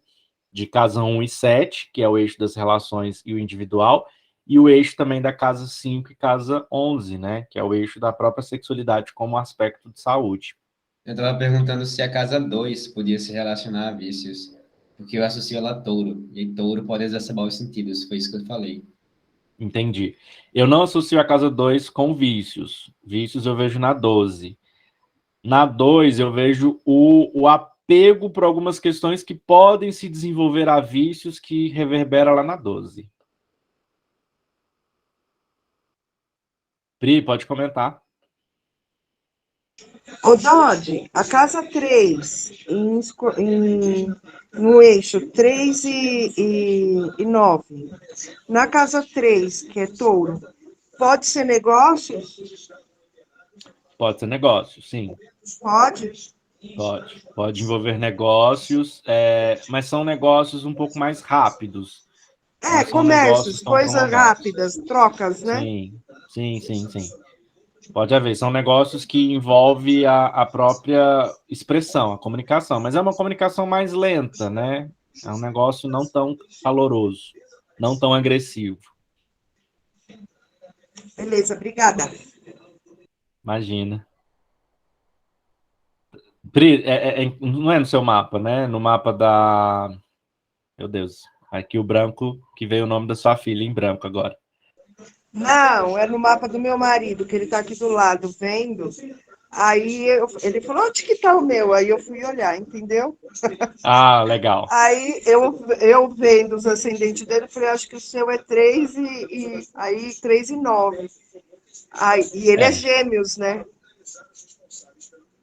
de casa 1 e 7, que é o eixo das relações e o individual, e o eixo também da casa 5 e casa 11, né? Que é o eixo da própria sexualidade como aspecto de saúde. Eu estava perguntando se a casa 2 podia se relacionar a vícios, porque eu associo ela a touro, e touro pode exacerbar os sentidos, foi isso que eu falei. Entendi. Eu não associo a casa 2 com vícios. Vícios eu vejo na 12. Na 2 eu vejo o apego por algumas questões que podem se desenvolver a vícios que reverbera lá na 12. Pri, pode comentar. Ô, Dodi, a casa 3, no eixo 3 e 9, na casa 3, que é touro, pode ser negócio? Pode ser negócio, sim. Pode? Pode envolver negócios, mas são negócios um pouco mais rápidos. Comércios, coisas rápidas, trocas, né? Sim. Pode haver, são negócios que envolvem a própria expressão, a comunicação, mas é uma comunicação mais lenta, né? É um negócio não tão caloroso, não tão agressivo. Beleza, obrigada. Imagina. Pri, não é no seu mapa, né? No mapa da... Meu Deus, aqui o branco, que veio o nome da sua filha em branco agora. Não, é no mapa do meu marido, que ele está aqui do lado, vendo. Aí ele falou, onde que está o meu? Aí eu fui olhar, entendeu? Ah, legal. Aí eu vendo os ascendentes dele, falei, acho que o seu é 3 aí 3 e 9. Aí, e ele é gêmeos, né?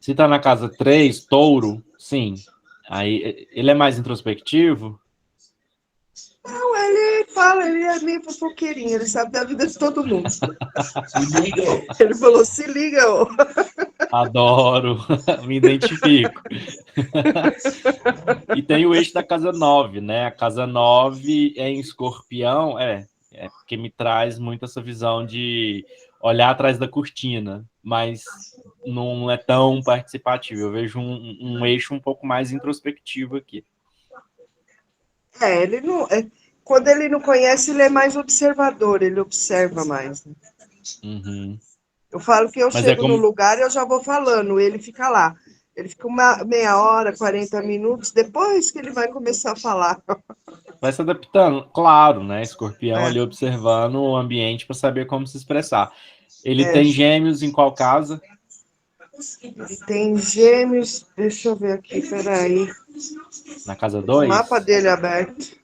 Se tá na casa 3, touro, sim. Aí ele é mais introspectivo? Não, ele nem fala, ele é meio fofoqueirinho, ele sabe da vida de todo mundo. Ele falou, se liga, ô. Adoro, me identifico. E tem o eixo da casa 9, né? A casa 9 é em Escorpião, porque me traz muito essa visão de olhar atrás da cortina, mas não é tão participativo. Eu vejo um eixo um pouco mais introspectivo aqui. Ele não. Quando ele não conhece, ele é mais observador, ele observa mais. Né? Uhum. Eu falo que eu Mas chego no lugar e eu já vou falando, ele fica lá. Ele fica meia hora, 40 minutos, depois que ele vai começar a falar. Vai se adaptando, claro, né? Escorpião ali observando o ambiente para saber como se expressar. Ele tem gêmeos em qual casa? Ele tem gêmeos, deixa eu ver aqui, peraí. Na casa 2? O mapa dele é aberto.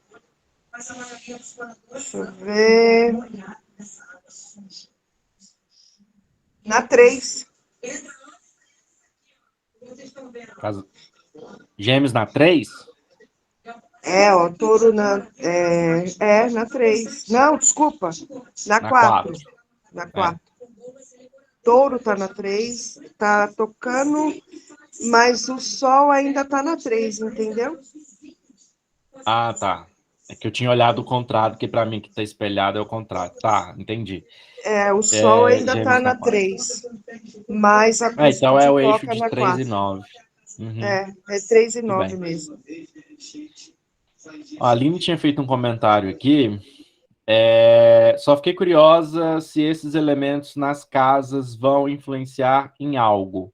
Deixa eu ver. Na 3. Casa... Gêmeos na 3? Ó, touro na. Na 3. Não, desculpa. Na 4. Na 4. Touro tá na 3, tá tocando, mas o sol ainda tá na 3, entendeu? Ah, tá. É que eu tinha olhado o contrário, porque para mim que tá espelhado é o contrário. Tá, entendi. O sol ainda tá na 3, mas a cúspide então é o eixo toca de na 3 4. e 9. Uhum. É 3 e 9 mesmo. A Aline tinha feito um comentário aqui. Só fiquei curiosa se esses elementos nas casas vão influenciar em algo.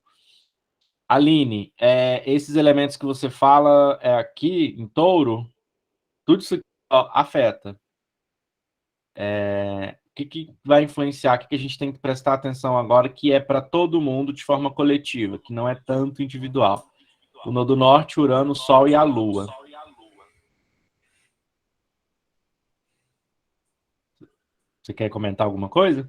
Aline, esses elementos que você fala aqui em Touro, tudo isso aqui, afeta. O que vai influenciar? O que a gente tem que prestar atenção agora, que é para todo mundo de forma coletiva, que não é tanto individual. O Nodo Norte, Urano, o Sol e a Lua. Você quer comentar alguma coisa?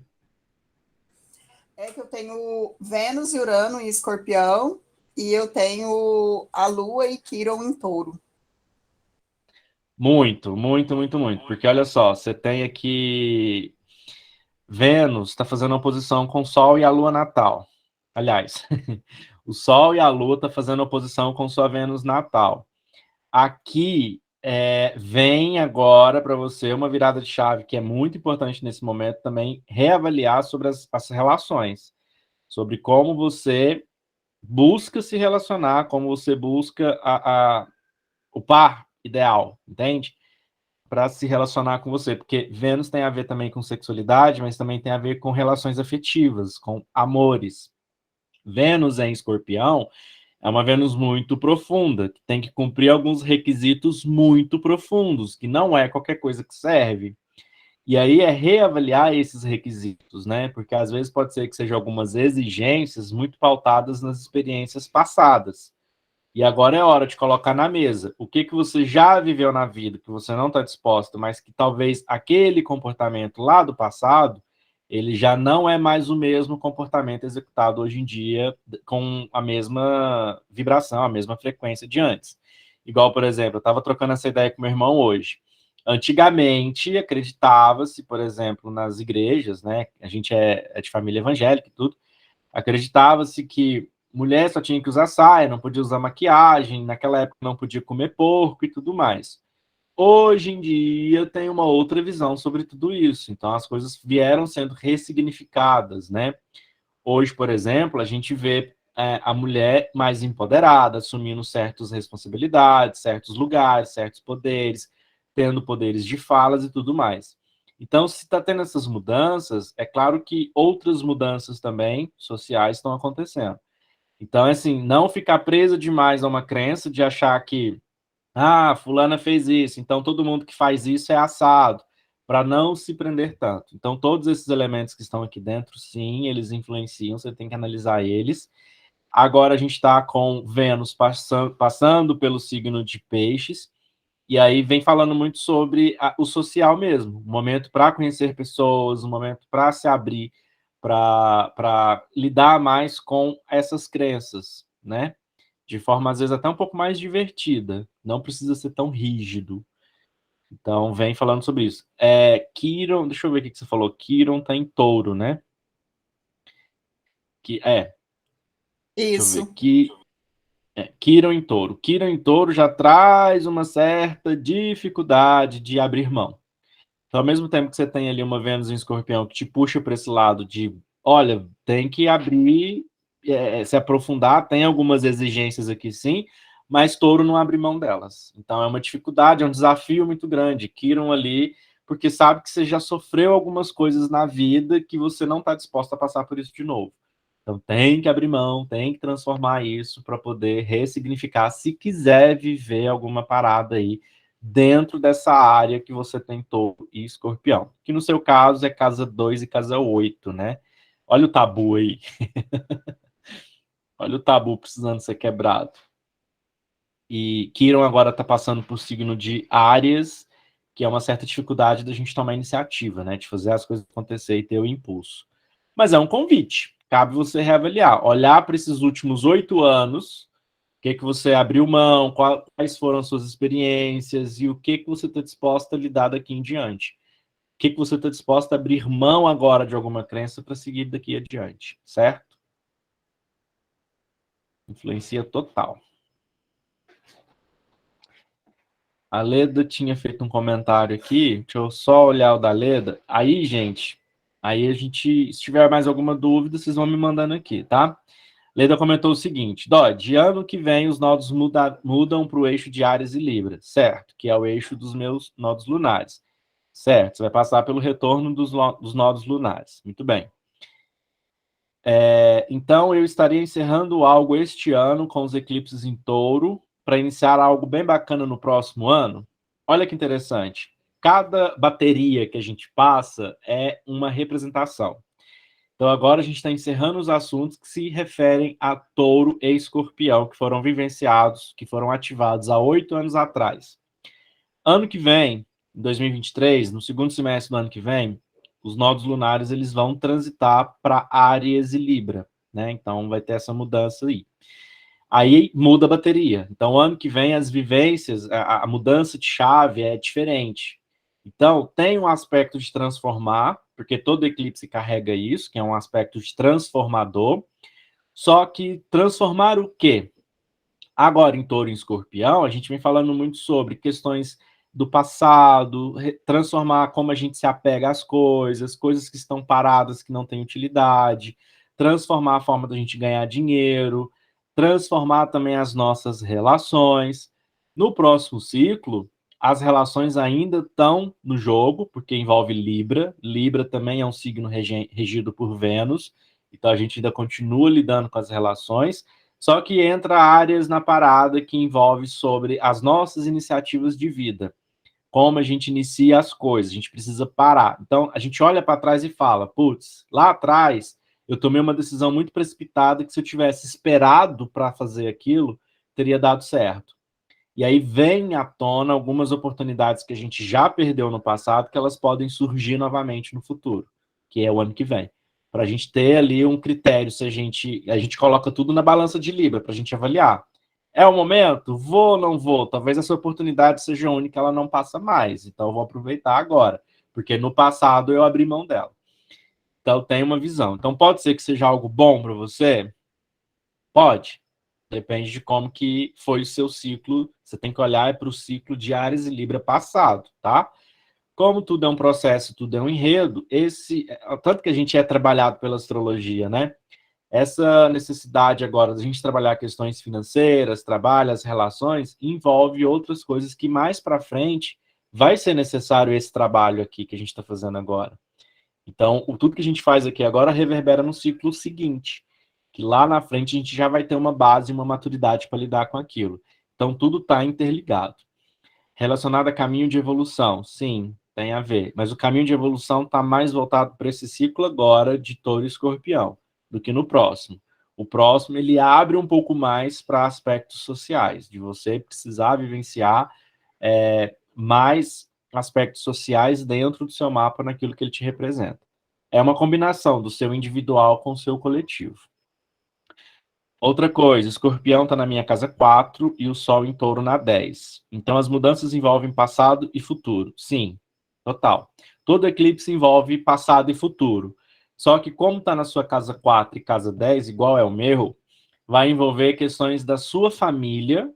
É que eu tenho Vênus e Urano em Escorpião e eu tenho a Lua e Quirón em Touro. Muito, muito, muito, muito. Porque olha só, você tem aqui Vênus está fazendo oposição com o Sol e a Lua natal. Aliás, o Sol e a Lua estão fazendo oposição com sua Vênus natal. Aqui vem agora para você uma virada de chave que é muito importante nesse momento também, reavaliar sobre as relações, sobre como você busca se relacionar, como você busca o par ideal, entende? Para se relacionar com você, porque Vênus tem a ver também com sexualidade, mas também tem a ver com relações afetivas, com amores. Vênus em Escorpião é uma Vênus muito profunda, que tem que cumprir alguns requisitos muito profundos, que não é qualquer coisa que serve. E aí é reavaliar esses requisitos, né? Porque às vezes pode ser que sejam algumas exigências muito pautadas nas experiências passadas. E agora é hora de colocar na mesa o que você já viveu na vida, que você não está disposto, mas que talvez aquele comportamento lá do passado, ele já não é mais o mesmo comportamento executado hoje em dia com a mesma vibração, a mesma frequência de antes. Igual, por exemplo, eu estava trocando essa ideia com meu irmão hoje. Antigamente, acreditava-se, por exemplo, nas igrejas, né? A gente é de família evangélica e tudo, acreditava-se que mulher só tinha que usar saia, não podia usar maquiagem, naquela época não podia comer porco e tudo mais. Hoje em dia tem uma outra visão sobre tudo isso, então as coisas vieram sendo ressignificadas, né? Hoje, por exemplo, a gente vê a mulher mais empoderada, assumindo certas responsabilidades, certos lugares, certos poderes, tendo poderes de falas e tudo mais. Então, se está tendo essas mudanças, é claro que outras mudanças também sociais estão acontecendo. Então, assim, não ficar preso demais a uma crença de achar que, fulana fez isso, então todo mundo que faz isso é assado, para não se prender tanto. Então, todos esses elementos que estão aqui dentro, sim, eles influenciam, você tem que analisar eles. Agora a gente está com Vênus passando pelo signo de Peixes, e aí vem falando muito sobre o social mesmo, um momento para conhecer pessoas, um momento para se abrir, para lidar mais com essas crenças, né? De forma, às vezes, até um pouco mais divertida. Não precisa ser tão rígido. Então, vem falando sobre isso. Quiron, deixa eu ver o que você falou. Quiron tá em touro, né? Deixa eu ver. Isso. Quiron em touro. Quiron em touro já traz uma certa dificuldade de abrir mão. Então, ao mesmo tempo que você tem ali uma Vênus em Escorpião que te puxa para esse lado de, olha, tem que abrir, se aprofundar, tem algumas exigências aqui sim, mas touro não abre mão delas. Então, é uma dificuldade, é um desafio muito grande. Quiron ali, porque sabe que você já sofreu algumas coisas na vida que você não está disposto a passar por isso de novo. Então, tem que abrir mão, tem que transformar isso para poder ressignificar, se quiser viver alguma parada aí dentro dessa área que você tem touro e escorpião. Que no seu caso é casa 2 e casa 8, né? Olha o tabu aí. Olha o tabu precisando ser quebrado. E Quiron agora está passando por signo de Áries, que é uma certa dificuldade da gente tomar iniciativa, né? De fazer as coisas acontecer e ter o impulso. Mas é um convite. Cabe você reavaliar. Olhar para esses últimos 8 anos, o que você abriu mão, quais foram as suas experiências e o que você está disposta a lidar daqui em diante. O que você está disposta a abrir mão agora de alguma crença para seguir daqui adiante, certo? Influencia total. A Leda tinha feito um comentário aqui, deixa eu só olhar o da Leda. Aí, gente, se tiver mais alguma dúvida, vocês vão me mandando aqui, tá? Leda comentou o seguinte, de ano que vem os nodos mudam para o eixo de Áries e Libra, certo? Que é o eixo dos meus nodos lunares, certo? Você vai passar pelo retorno dos nodos lunares, muito bem. Então, eu estaria encerrando algo este ano com os eclipses em touro, para iniciar algo bem bacana no próximo ano. Olha que interessante. Cada bateria que a gente passa é uma representação. Então, agora a gente está encerrando os assuntos que se referem a touro e escorpião, que foram vivenciados, que foram ativados há 8 anos atrás. Ano que vem, em 2023, no segundo semestre do ano que vem, os nodos lunares eles vão transitar para Áries e Libra, né? Então, vai ter essa mudança aí. Aí muda a bateria. Então, ano que vem, as vivências, a mudança de chave é diferente. Então, tem um aspecto de transformar, porque todo eclipse carrega isso, que é um aspecto de transformador. Só que transformar o quê? Agora, em Touro e Escorpião, a gente vem falando muito sobre questões do passado, transformar como a gente se apega às coisas que estão paradas, que não têm utilidade, transformar a forma da gente ganhar dinheiro, transformar também as nossas relações. No próximo ciclo, as relações ainda estão no jogo, porque envolve Libra. Libra também é um signo regido por Vênus, então a gente ainda continua lidando com as relações, só que entra áreas na parada que envolve sobre as nossas iniciativas de vida, como a gente inicia as coisas, a gente precisa parar. Então, a gente olha para trás e fala, putz, lá atrás eu tomei uma decisão muito precipitada que se eu tivesse esperado para fazer aquilo, teria dado certo. E aí vem à tona algumas oportunidades que a gente já perdeu no passado, que elas podem surgir novamente no futuro, que é o ano que vem. Para a gente ter ali um critério, se a gente coloca tudo na balança de Libra, para a gente avaliar. É o momento? Vou ou não vou? Talvez essa oportunidade seja única, ela não passa mais. Então eu vou aproveitar agora, porque no passado eu abri mão dela. Então tem uma visão. Então pode ser que seja algo bom para você? Pode. Depende de como que foi o seu ciclo. Você tem que olhar para o ciclo de Áries e Libra passado, tá? Como tudo é um processo, tudo é um enredo, tanto que a gente é trabalhado pela astrologia, né? Essa necessidade agora de a gente trabalhar questões financeiras, trabalho, as relações, envolve outras coisas que mais para frente vai ser necessário esse trabalho aqui que a gente está fazendo agora. Então, tudo que a gente faz aqui agora reverbera no ciclo seguinte, que lá na frente a gente já vai ter uma base, uma maturidade para lidar com aquilo. Então, tudo está interligado. Relacionado a caminho de evolução, sim, tem a ver. Mas o caminho de evolução está mais voltado para esse ciclo agora de Touro e Escorpião do que no próximo. O próximo, ele abre um pouco mais para aspectos sociais, de você precisar vivenciar mais aspectos sociais dentro do seu mapa, naquilo que ele te representa. É uma combinação do seu individual com o seu coletivo. Outra coisa, Escorpião está na minha casa 4 e o Sol em Touro na 10. Então as mudanças envolvem passado e futuro. Sim, total. Todo eclipse envolve passado e futuro. Só que como está na sua casa 4 e casa 10, igual é o meu, vai envolver questões da sua família,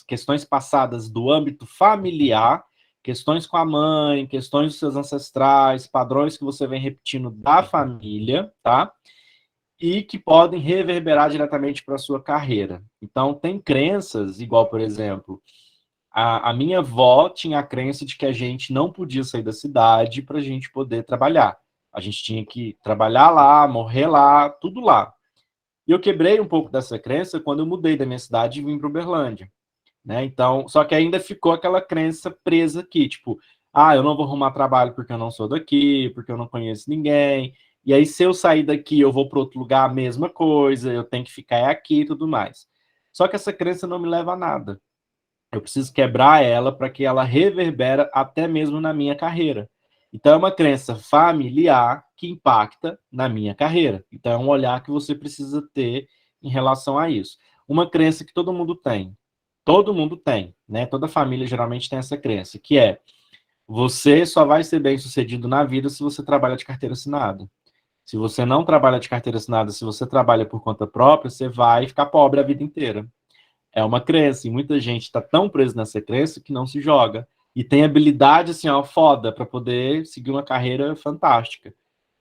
questões passadas do âmbito familiar, questões com a mãe, questões dos seus ancestrais, padrões que você vem repetindo da família, tá? E que podem reverberar diretamente para a sua carreira. Então, tem crenças, igual, por exemplo, a minha avó tinha a crença de que a gente não podia sair da cidade para a gente poder trabalhar. A gente tinha que trabalhar lá, morrer lá, tudo lá. E eu quebrei um pouco dessa crença quando eu mudei da minha cidade e vim para Uberlândia. Né? Então, só que ainda ficou aquela crença presa aqui, tipo, eu não vou arrumar trabalho porque eu não sou daqui, porque eu não conheço ninguém. E aí, se eu sair daqui, eu vou para outro lugar, a mesma coisa, eu tenho que ficar aqui e tudo mais. Só que essa crença não me leva a nada. Eu preciso quebrar ela para que ela reverbera até mesmo na minha carreira. Então, é uma crença familiar que impacta na minha carreira. Então, é um olhar que você precisa ter em relação a isso. Uma crença que todo mundo tem. Todo mundo tem, né? Toda família geralmente tem essa crença, que é: você só vai ser bem-sucedido na vida se você trabalha de carteira assinada. Se você não trabalha de carteira assinada, se você trabalha por conta própria, você vai ficar pobre a vida inteira. É uma crença, e muita gente está tão presa nessa crença que não se joga. E tem habilidade, assim, ó, foda, para poder seguir uma carreira fantástica.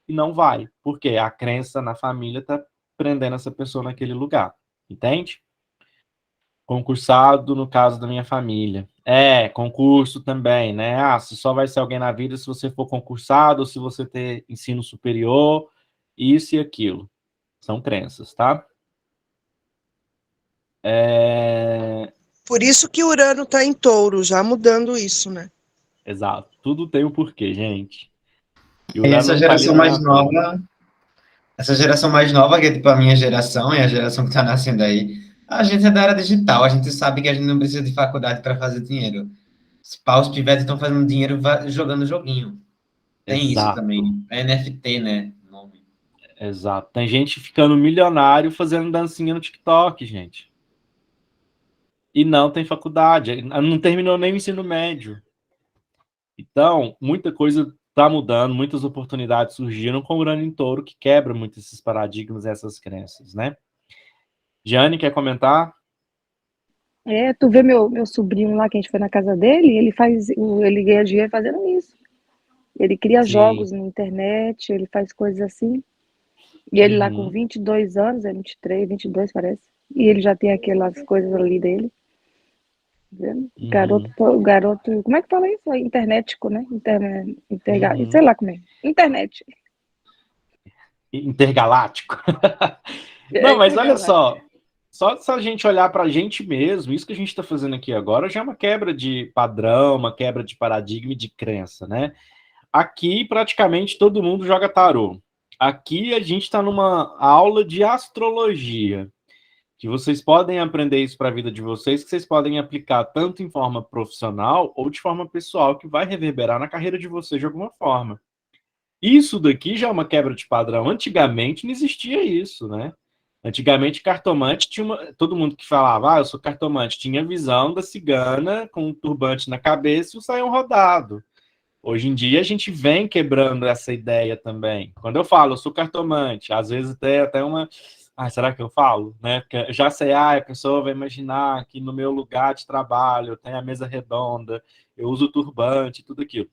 E não vai, porque a crença na família está prendendo essa pessoa naquele lugar. Entende? Concursado, no caso da minha família. Concurso também, né? Se só vai ser alguém na vida se você for concursado, ou se você ter ensino superior, isso e aquilo. São crenças, tá? Por isso que Urano está em Touro, já mudando isso, né? Exato. Tudo tem um porquê, gente. E E Urano essa não tá ali geração não é à mais toa. nova, que é tipo a minha geração e a geração que está nascendo aí, a gente é da era digital, a gente sabe que a gente não precisa de faculdade para fazer dinheiro. Os pivetes estão fazendo dinheiro jogando joguinho. Tem isso Exato. também. É NFT, né? O nome. Exato. Tem gente ficando milionário fazendo dancinha no TikTok, gente. E não tem faculdade. Não terminou nem o ensino médio. Então, muita coisa está mudando, muitas oportunidades surgiram com o Urano em Touro, que quebra muito esses paradigmas e essas crenças, né? Jane, quer comentar? Tu vê meu sobrinho lá, que a gente foi na casa dele, ele ganha dinheiro fazendo isso. Ele cria Sim. jogos na internet, ele faz coisas assim. E ele lá com Uhum. 22 anos, 23, 22 parece. E ele já tem aquelas coisas ali dele. Uhum. Garoto, como é que fala isso? Internetico, né? Uhum. Sei lá como é. Internet. Intergaláctico. Não, mas olha só se a gente olhar para a gente mesmo, isso que a gente está fazendo aqui agora já é uma quebra de padrão, uma quebra de paradigma e de crença, né? Aqui, praticamente, todo mundo joga tarô. Aqui, a gente está numa aula de astrologia, que vocês podem aprender isso para a vida de vocês, que vocês podem aplicar tanto em forma profissional ou de forma pessoal, que vai reverberar na carreira de vocês de alguma forma. Isso daqui já é uma quebra de padrão. Antigamente não existia isso, né? Antigamente, cartomante tinha todo mundo que falava, eu sou cartomante, tinha a visão da cigana com um turbante na cabeça e o saião rodado. Hoje em dia, a gente vem quebrando essa ideia também. Quando eu falo, eu sou cartomante, às vezes tem até uma... será que eu falo? Né? Porque eu já sei, a pessoa vai imaginar que no meu lugar de trabalho tem a mesa redonda, eu uso turbante, tudo aquilo.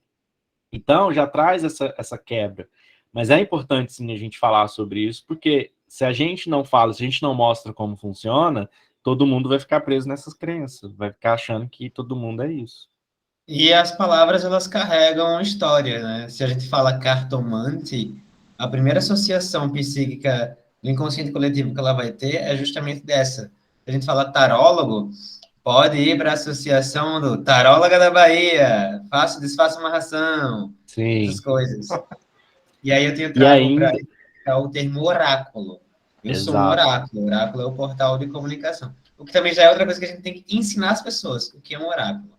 Então, já traz essa quebra. Mas é importante, sim, a gente falar sobre isso, porque se a gente não fala, se a gente não mostra como funciona, todo mundo vai ficar preso nessas crenças, vai ficar achando que todo mundo é isso. E as palavras, elas carregam história, né? Se a gente fala cartomante, a primeira associação psíquica do inconsciente coletivo que ela vai ter é justamente dessa. Se a gente fala tarólogo, pode ir para a associação do taróloga da Bahia, desfaça uma ração, Sim. essas coisas. E aí eu trago para o termo oráculo. Eu sou um oráculo. Oráculo é o portal de comunicação. O que também já é outra coisa que a gente tem que ensinar as pessoas, o que é um oráculo.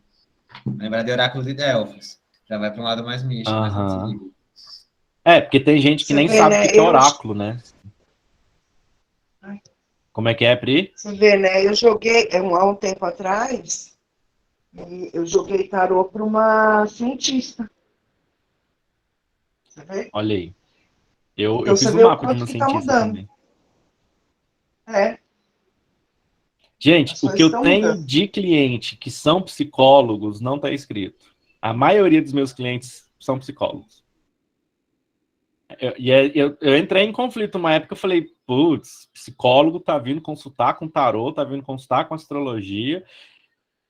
Lembrar de oráculo de Delfos. Já vai para um lado mais místico, mais antigo. Porque tem gente que nem sabe o que é oráculo, né? Como é que é, Pri? Você vê, né? Eu joguei, há um tempo atrás, eu joguei tarô para uma cientista. Você vê? Olha aí. Eu Então fiz você um vê o mapa de quanto uma que está cientista mudando. também. É, Gente, as o que coisas eu estão tenho mudando. de cliente que são psicólogos não está escrito. A maioria dos meus clientes são psicólogos. Eu entrei em conflito uma época, eu falei, putz, psicólogo tá vindo consultar com tarô, tá vindo consultar com astrologia.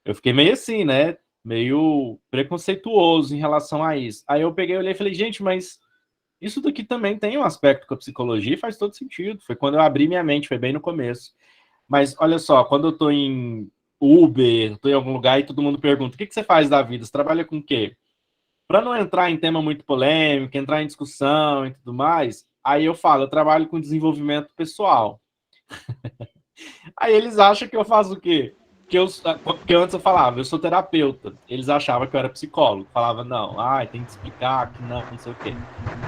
Eu fiquei meio assim, né? Meio preconceituoso em relação a isso. Aí eu peguei, olhei e falei, gente, mas isso daqui também tem um aspecto com a psicologia e faz todo sentido. Foi quando eu abri minha mente, foi bem no começo. Mas olha só, quando eu tô em Uber, tô em algum lugar e todo mundo pergunta, o que você faz da vida? Você trabalha com o quê? Para não entrar em tema muito polêmico, entrar em discussão e tudo mais, aí eu falo, eu trabalho com desenvolvimento pessoal. Aí eles acham que eu faço o quê? Porque antes eu falava, eu sou terapeuta. Eles achavam que eu era psicólogo. Falava, não, tem que explicar que não sei o quê.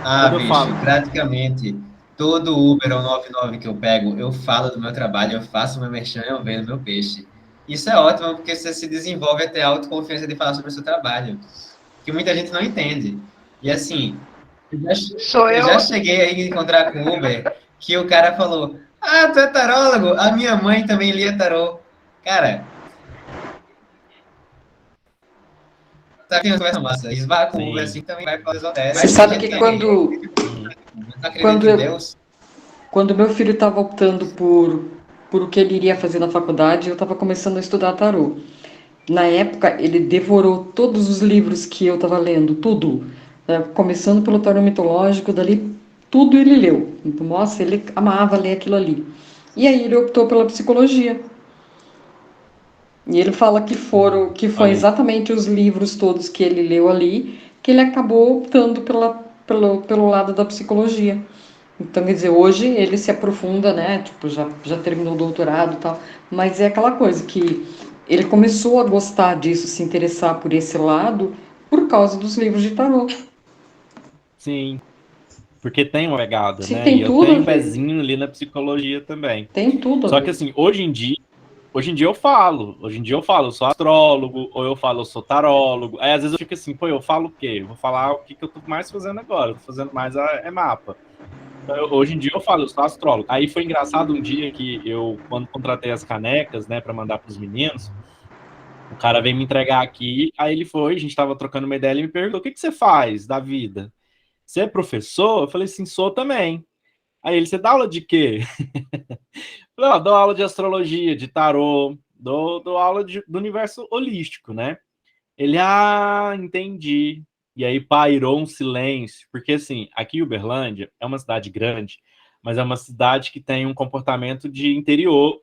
Quando eu Bicho, falo, praticamente todo Uber ou 99 que eu pego, eu falo do meu trabalho, eu faço meu merchan, eu vendo meu peixe. Isso é ótimo, porque você se desenvolve a ter a autoconfiança de falar sobre o seu trabalho, que muita gente não entende. E assim, Sou eu eu. já cheguei aí a encontrar com o Uber, que o cara falou, tu é tarólogo? A minha mãe também lia tarô. Cara, sabe que uma conversa massa? Esbarra com o Uber sim. assim também vai para os hotéis. Você sabe que quando Não acredita em Deus? quando meu filho estava optando por o que ele iria fazer na faculdade, eu estava começando a estudar tarô. Na época, ele devorou todos os livros que eu estava lendo, tudo. Começando pelo tarô mitológico, dali tudo ele leu. Então, nossa, ele amava ler aquilo ali. E aí ele optou pela psicologia. E ele fala que foi exatamente os livros todos que ele leu ali que ele acabou optando pelo lado da psicologia. Então, quer dizer, hoje ele se aprofunda, né? Tipo, já terminou o doutorado e tal. Mas é aquela coisa que ele começou a gostar disso, se interessar por esse lado, por causa dos livros de tarô. Sim, porque tem uma pegada, Sim, né? E tem eu tudo a tenho um ver. pezinho ali na psicologia também. Tem tudo a Só que ver. assim, hoje em dia eu falo, eu sou astrólogo, ou eu falo, eu sou tarólogo. Aí às vezes eu fico assim, pô, eu falo o quê? Eu vou falar o que eu tô mais fazendo agora. Eu tô fazendo mais é mapa. Então, hoje em dia eu falo, eu sou astrólogo. Aí foi engraçado um dia que eu, quando contratei as canecas, né, para mandar pros meninos, o cara veio me entregar aqui, aí ele foi, a gente tava trocando uma ideia, ele me perguntou, o que você faz da vida? Você é professor? Eu falei assim, sou também. Aí ele, você dá aula de quê? Eu falei, dou aula de astrologia, de tarô, dou aula do universo holístico, né? Ele, entendi. E aí pairou um silêncio, porque assim, aqui em Uberlândia é uma cidade grande, mas é uma cidade que tem um comportamento de interior,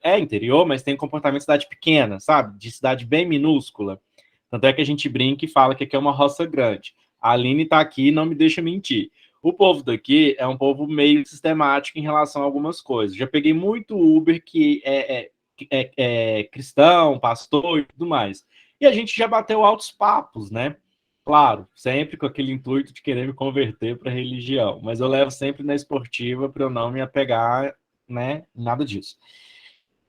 mas tem um comportamento de cidade pequena, sabe? De cidade bem minúscula. Tanto é que a gente brinca e fala que aqui é uma roça grande. A Aline tá aqui e não me deixa mentir. O povo daqui é um povo meio sistemático em relação a algumas coisas. Já peguei muito Uber que é cristão, pastor e tudo mais. E a gente já bateu altos papos, né? Claro, sempre com aquele intuito de querer me converter para a religião, mas eu levo sempre na esportiva para eu não me apegar, né? Nada disso.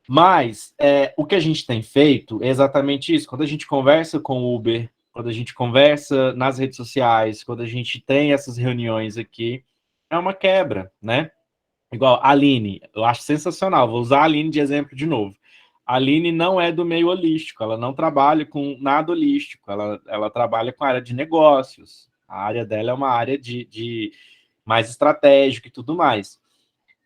Mas o que a gente tem feito é exatamente isso. Quando a gente conversa com o Uber, quando a gente conversa nas redes sociais, quando a gente tem essas reuniões aqui, é uma quebra, né? Igual a Aline, eu acho sensacional. Vou usar a Aline de exemplo de novo. A Aline não é do meio holístico, ela não trabalha com nada holístico, ela trabalha com a área de negócios. A área dela é uma área de mais estratégica e tudo mais.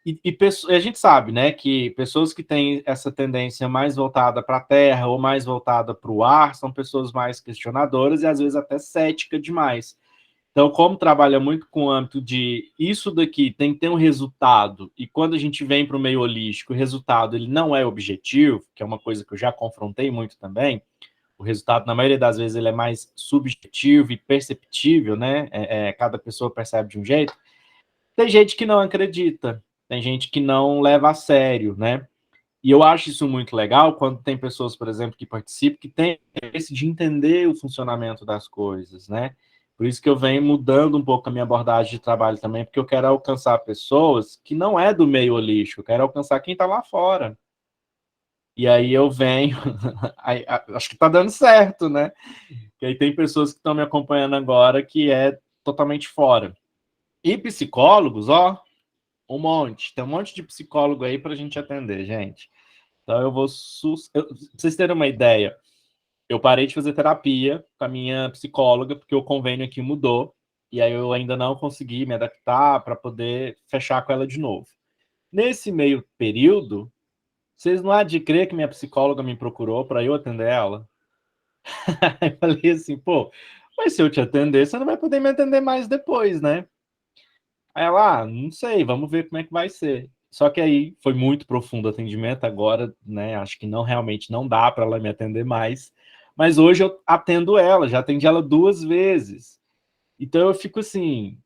E a gente sabe, né, que pessoas que têm essa tendência mais voltada para a terra ou mais voltada para o ar são pessoas mais questionadoras e às vezes até céticas demais. Então, como trabalha muito com o âmbito de isso daqui tem que ter um resultado, e quando a gente vem para o meio holístico, o resultado ele não é objetivo, que é uma coisa que eu já confrontei muito também, o resultado, na maioria das vezes, ele é mais subjetivo e perceptível, né? Cada pessoa percebe de um jeito. Tem gente que não acredita, tem gente que não leva a sério, né? E eu acho isso muito legal quando tem pessoas, por exemplo, que participam, que têm esse de entender o funcionamento das coisas, né? Por isso que eu venho mudando um pouco a minha abordagem de trabalho também, porque eu quero alcançar pessoas que não é do meio holístico, eu quero alcançar quem está lá fora, E aí eu venho, acho que tá dando certo, né? E aí tem pessoas que estão me acompanhando agora que é totalmente fora. E psicólogos, ó, um monte. Tem um monte de psicólogo aí pra gente atender, gente. Então eu vou... Pra vocês terem uma ideia, eu parei de fazer terapia com a minha psicóloga, porque o convênio aqui mudou, e aí eu ainda não consegui me adaptar para poder fechar com ela de novo. Nesse meio período, vocês não há de crer que minha psicóloga me procurou para eu atender ela? Aí eu falei assim, pô, mas se eu te atender, você não vai poder me atender mais depois, né? Aí ela, não sei, vamos ver como é que vai ser. Só que aí foi muito profundo o atendimento, agora, né, acho que não realmente não dá para ela me atender mais. Mas hoje eu atendo ela, já atendi ela 2 vezes. Então eu fico assim,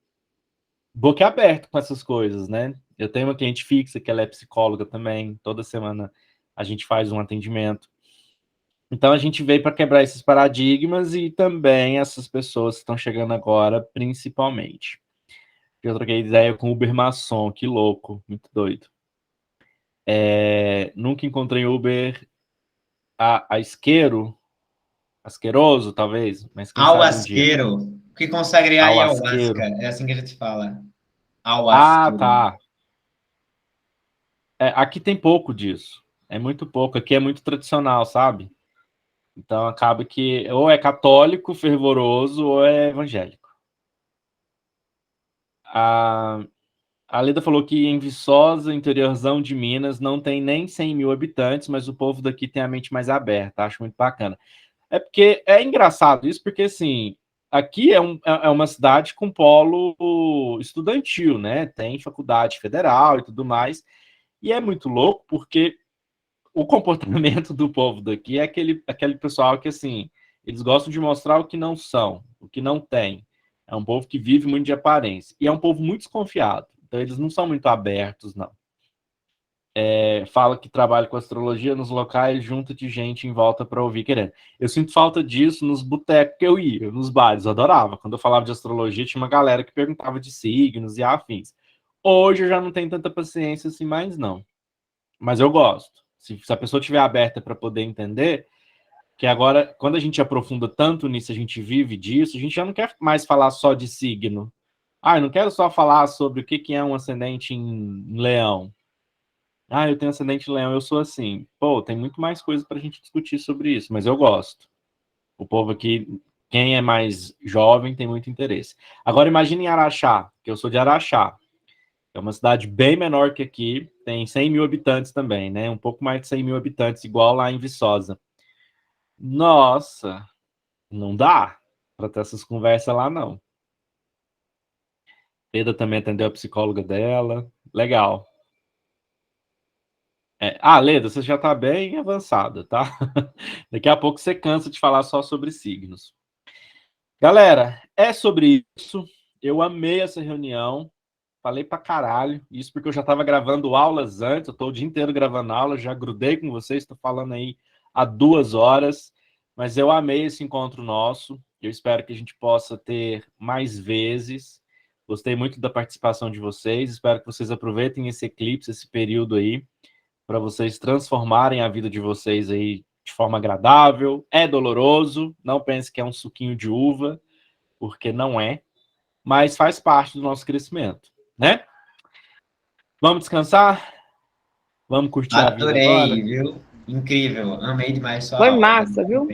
boquiaberto com essas coisas, né? Eu tenho uma cliente fixa que ela é psicóloga também, toda semana a gente faz um atendimento. Então a gente veio para quebrar esses paradigmas e também essas pessoas que estão chegando agora, principalmente. Eu troquei ideia com o Uber maçom, que louco, muito doido. Nunca encontrei Uber asqueroso, talvez, mas quem sabe um dia. Auasqueiro, que consagre a Auasqueiro. ayahuasca, é assim que a gente fala. Ah, Auasqueiro. tá. Aqui tem pouco disso. É muito pouco. Aqui é muito tradicional, sabe? Então acaba que ou é católico fervoroso ou é evangélico. A Leda falou que em Viçosa, interiorzão de Minas, não tem nem 100 mil habitantes, mas o povo daqui tem a mente mais aberta. Acho muito bacana. É porque é engraçado isso, porque assim, aqui é uma cidade com polo estudantil, né? Tem faculdade federal e tudo mais. E é muito louco porque o comportamento do povo daqui é aquele pessoal que, assim, eles gostam de mostrar o que não são, o que não tem. É um povo que vive muito de aparência. E é um povo muito desconfiado. Então, eles não são muito abertos, não. Fala que trabalha com astrologia nos locais, junta de gente em volta para ouvir querendo. Eu sinto falta disso nos botecos que eu ia, nos bares. Eu adorava. Quando eu falava de astrologia, tinha uma galera que perguntava de signos e afins. Hoje eu já não tenho tanta paciência assim mais, não. Mas eu gosto. Se a pessoa estiver aberta para poder entender, que agora, quando a gente aprofunda tanto nisso, a gente vive disso, a gente já não quer mais falar só de signo. Eu não quero só falar sobre o que é um ascendente em leão. Eu tenho ascendente em leão, eu sou assim. Pô, tem muito mais coisa para a gente discutir sobre isso, mas eu gosto. O povo aqui, quem é mais jovem, tem muito interesse. Agora, imagine em Araxá, que eu sou de Araxá. É uma cidade bem menor que aqui, tem 100 mil habitantes também, né? Um pouco mais de 100 mil habitantes, igual lá em Viçosa. Nossa, não dá para ter essas conversas lá, não. Pedro também atendeu a psicóloga dela. Legal. Leda, você já está bem avançada, tá? Daqui a pouco você cansa de falar só sobre signos. Galera, é sobre isso. Eu amei essa reunião. Falei pra caralho. Isso porque eu já estava gravando aulas antes. Eu estou o dia inteiro gravando aulas. Já grudei com vocês. Estou falando aí há 2 horas. Mas eu amei esse encontro nosso. Eu espero que a gente possa ter mais vezes. Gostei muito da participação de vocês. Espero que vocês aproveitem esse eclipse, esse período aí, para vocês transformarem a vida de vocês aí de forma agradável. É doloroso. Não pense que é um suquinho de uva, porque não é. Mas faz parte do nosso crescimento, né? Vamos descansar? Vamos curtir a vida agora? Adorei, viu? Incrível. Amei demais sua Foi aula. massa, viu?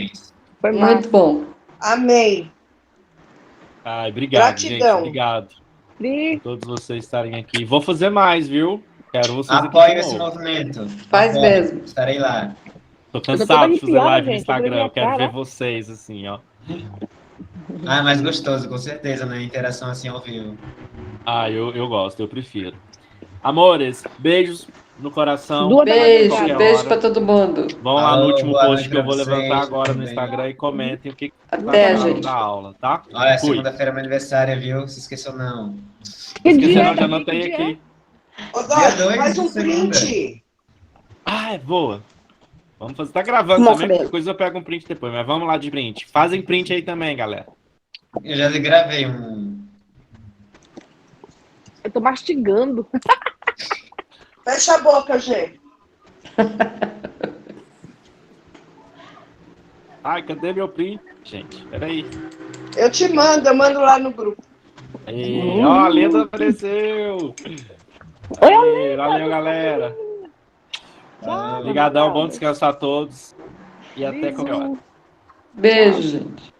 Foi Muito massa. bom. Amei. Obrigado, gente. Gratidão. Obrigado Pri, por todos vocês estarem aqui. Vou fazer mais, viu? Quero vocês aqui de Apoio esse novo. movimento. Faz Apoio. mesmo. Estarei lá. Tô eu tô toda cansado de fazer arrepiada, live no gente. Olha pra Instagram. minha Eu quero cara, ver ó. vocês, assim, ó. É mais gostoso, com certeza, né? Interação assim ao vivo. Eu gosto, eu prefiro. Amores, beijos no coração. 2 da Beijo, madrugada. beijo para todo mundo. Vão lá no Alô, último boa post noite que eu pra vou levantar vocês, agora tudo no bem? Instagram e comentem o que Até, acharam gente. da aula, tá? Olha, Fui. segunda-feira é meu aniversário, viu? Se esqueceu, não. Que Esqueci, dia não, é, já Davi? Que anotei dia aqui. Ô, Dia Dó, 2 faz de um segunda. print. Boa. Vamos fazer. Tá gravando Mostra também, mesmo. qualquer coisa eu pego um print depois, mas vamos lá de print. Fazem print aí também, galera. Eu já gravei um. Eu tô mastigando. Fecha a boca, Gê. Ai, cadê meu print, gente? Peraí. Eu mando lá no grupo. Ó, a Leda apareceu! Aí, valeu, galera! Obrigadão, bom descanso a todos. E até qualquer hora. Beijo, gente.